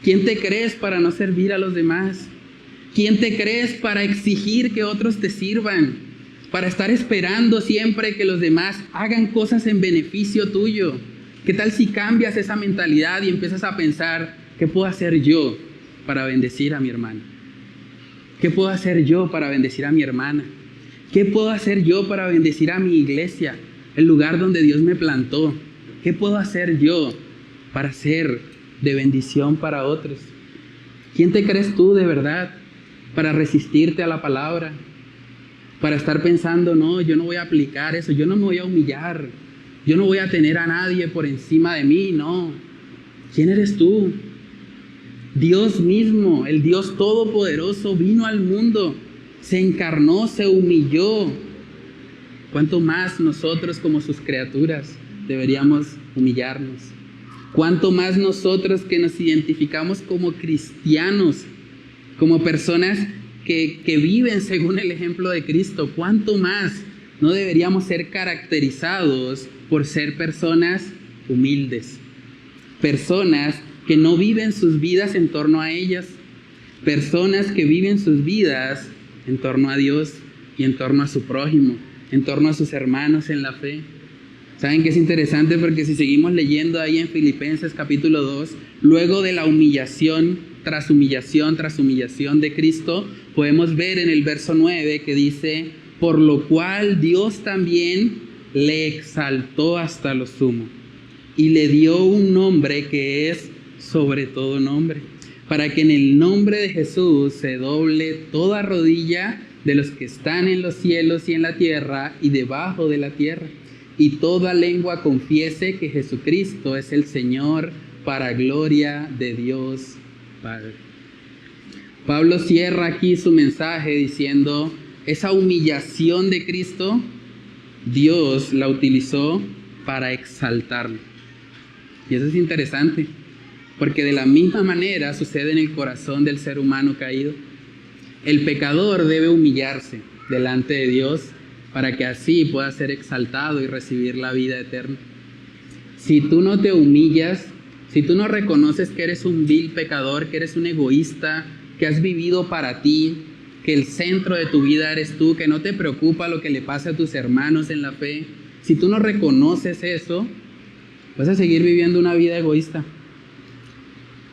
¿Quién te crees para no servir a los demás? ¿Quién te crees para exigir que otros te sirvan? Para estar esperando siempre que los demás hagan cosas en beneficio tuyo. ¿Qué tal si cambias esa mentalidad y empiezas a pensar, ¿qué puedo hacer yo para bendecir a mi hermano? ¿Qué puedo hacer yo para bendecir a mi hermana? ¿Qué puedo hacer yo para bendecir a mi iglesia, el lugar donde Dios me plantó? ¿Qué puedo hacer yo para ser de bendición para otros? ¿Quién te crees tú de verdad para resistirte a la palabra, para estar pensando, no, yo no voy a aplicar eso, yo no me voy a humillar, yo no voy a tener a nadie por encima de mí, no. ¿Quién eres tú? Dios mismo, el Dios Todopoderoso, vino al mundo, se encarnó, se humilló. ¿Cuánto más nosotros como sus criaturas deberíamos humillarnos? ¿Cuánto más nosotros que nos identificamos como cristianos, como personas que viven según el ejemplo de Cristo? ¿Cuánto más no deberíamos ser caracterizados por ser personas humildes? Personas que no viven sus vidas en torno a ellas. Personas que viven sus vidas en torno a Dios y en torno a su prójimo, en torno a sus hermanos en la fe. ¿Saben qué es interesante? Porque si seguimos leyendo ahí en Filipenses capítulo 2, luego de la humillación tras humillación tras humillación de Cristo, podemos ver en el verso 9 que dice, por lo cual Dios también le exaltó hasta lo sumo y le dio un nombre que es sobre todo nombre, para que en el nombre de Jesús se doble toda rodilla de los que están en los cielos y en la tierra y debajo de la tierra, y toda lengua confiese que Jesucristo es el Señor, para gloria de Dios Padre. Pablo cierra aquí su mensaje diciendo, esa humillación de Cristo, Dios la utilizó para exaltarlo. Y eso es interesante, porque de la misma manera sucede en el corazón del ser humano caído. El pecador debe humillarse delante de Dios para que así pueda ser exaltado y recibir la vida eterna. Si tú no te humillas, si tú no reconoces que eres un vil pecador, que eres un egoísta, que has vivido para ti, que el centro de tu vida eres tú, que no te preocupa lo que le pasa a tus hermanos en la fe, si tú no reconoces eso, vas a seguir viviendo una vida egoísta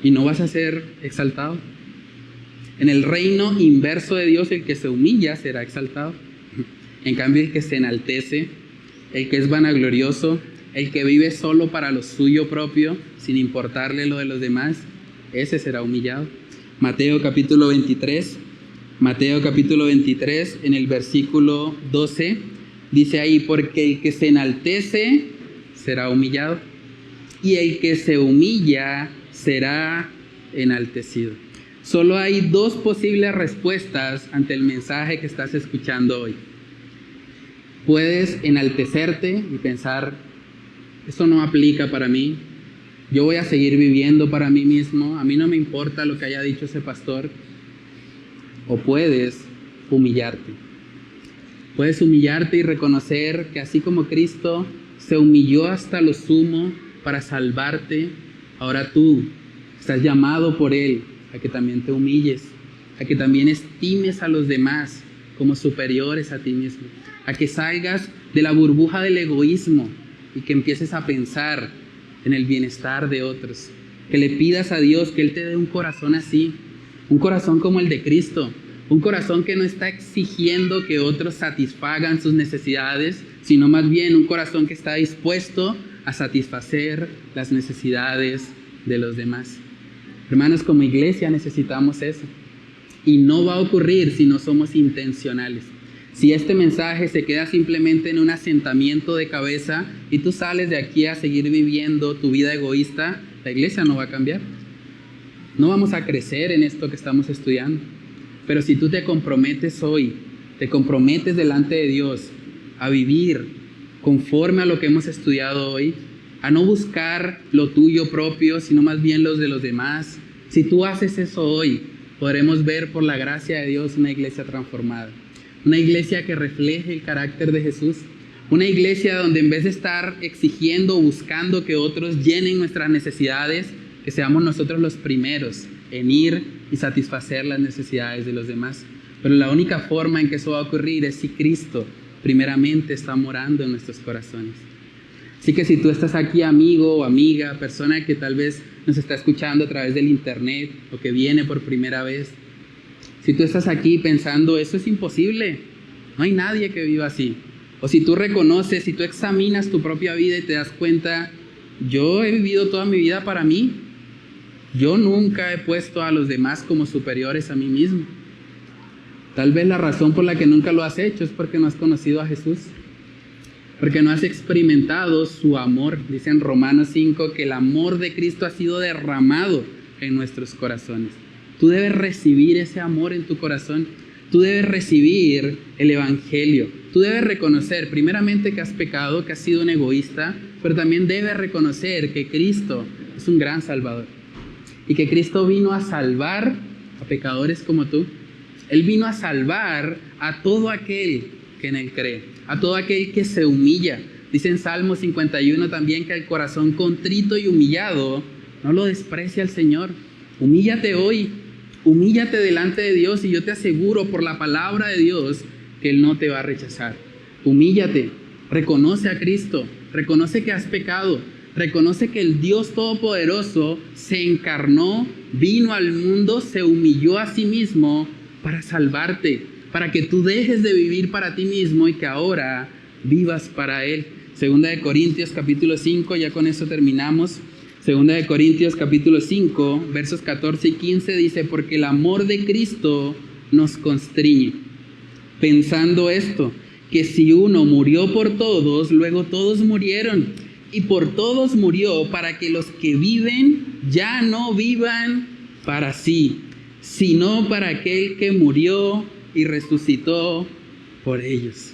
y no vas a ser exaltado. En el reino inverso de Dios, el que se humilla será exaltado. En cambio, el que se enaltece, el que es vanaglorioso, el que vive solo para lo suyo propio, sin importarle lo de los demás, ese será humillado. Mateo capítulo 23, en el versículo 12, dice ahí, porque el que se enaltece será humillado, y el que se humilla será enaltecido. Solo hay dos posibles respuestas ante el mensaje que estás escuchando hoy. Puedes enaltecerte y pensar, esto no aplica para mí, yo voy a seguir viviendo para mí mismo, a mí no me importa lo que haya dicho ese pastor. O puedes humillarte. Puedes humillarte y reconocer que así como Cristo se humilló hasta lo sumo para salvarte, ahora tú estás llamado por Él a que también te humilles, a que también estimes a los demás como superiores a ti mismo, a que salgas de la burbuja del egoísmo y que empieces a pensar en el bienestar de otros, que le pidas a Dios que Él te dé un corazón así, un corazón como el de Cristo, un corazón que no está exigiendo que otros satisfagan sus necesidades, sino más bien un corazón que está dispuesto a satisfacer las necesidades de los demás. Hermanos, como iglesia necesitamos eso. Y no va a ocurrir si no somos intencionales. Si este mensaje se queda simplemente en un asentamiento de cabeza y tú sales de aquí a seguir viviendo tu vida egoísta, la iglesia no va a cambiar. No vamos a crecer en esto que estamos estudiando. Pero si tú te comprometes hoy, te comprometes delante de Dios a vivir conforme a lo que hemos estudiado hoy, a no buscar lo tuyo propio, sino más bien los de los demás. Si tú haces eso hoy, podremos ver por la gracia de Dios una iglesia transformada. Una iglesia que refleje el carácter de Jesús. Una iglesia donde en vez de estar exigiendo o buscando que otros llenen nuestras necesidades, que seamos nosotros los primeros en ir y satisfacer las necesidades de los demás. Pero la única forma en que eso va a ocurrir es si Cristo primeramente está morando en nuestros corazones. Así que si tú estás aquí, amigo o amiga, persona que tal vez nos está escuchando a través del internet o que viene por primera vez, si tú estás aquí pensando, eso es imposible, no hay nadie que viva así. O si tú reconoces, si tú examinas tu propia vida y te das cuenta, yo he vivido toda mi vida para mí. Yo nunca he puesto a los demás como superiores a mí mismo. Tal vez la razón por la que nunca lo has hecho es porque no has conocido a Jesús, porque no has experimentado su amor. Dice en Romanos 5 que el amor de Cristo ha sido derramado en nuestros corazones. Tú debes recibir ese amor en tu corazón. Tú debes recibir el Evangelio. Tú debes reconocer primeramente que has pecado, que has sido un egoísta, pero también debes reconocer que Cristo es un gran Salvador y que Cristo vino a salvar a pecadores como tú. Él vino a salvar a todo aquel que en Él cree, a todo aquel que se humilla. Dice en Salmo 51 también que el corazón contrito y humillado no lo desprecia el Señor. Humíllate hoy, humíllate delante de Dios y yo te aseguro por la palabra de Dios que Él no te va a rechazar. Humíllate, reconoce a Cristo, reconoce que has pecado, reconoce que el Dios Todopoderoso se encarnó, vino al mundo, se humilló a sí mismo para salvarte, para que tú dejes de vivir para ti mismo y que ahora vivas para Él. Segunda de Corintios capítulo 5, ya con eso terminamos. Segunda de Corintios capítulo 5, versos 14 y 15 dice, porque el amor de Cristo nos constriñe, pensando esto, que si uno murió por todos, luego todos murieron, y por todos murió para que los que viven ya no vivan para sí, sino para aquel que murió y resucitó por ellos.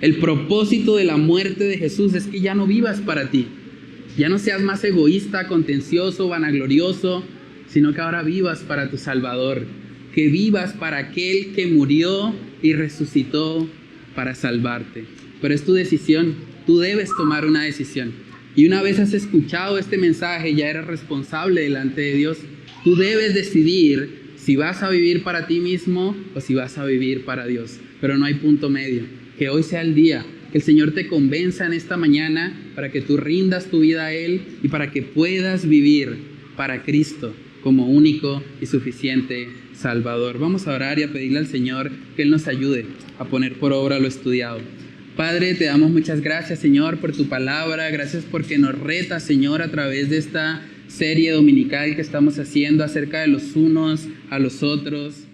El propósito de la muerte de Jesús es que ya no vivas para ti. Ya no seas más egoísta, contencioso, vanaglorioso, sino que ahora vivas para tu Salvador. Que vivas para aquel que murió y resucitó para salvarte. Pero es tu decisión. Tú debes tomar una decisión. Y una vez has escuchado este mensaje, ya eres responsable delante de Dios. Tú debes decidir si vas a vivir para ti mismo o si vas a vivir para Dios. Pero no hay punto medio. Que hoy sea el día. Que el Señor te convenza en esta mañana para que tú rindas tu vida a Él y para que puedas vivir para Cristo como único y suficiente Salvador. Vamos a orar y a pedirle al Señor que Él nos ayude a poner por obra lo estudiado. Padre, te damos muchas gracias, Señor, por tu palabra. Gracias porque nos retas, Señor, a través de esta serie dominical que estamos haciendo acerca de los unos a los otros.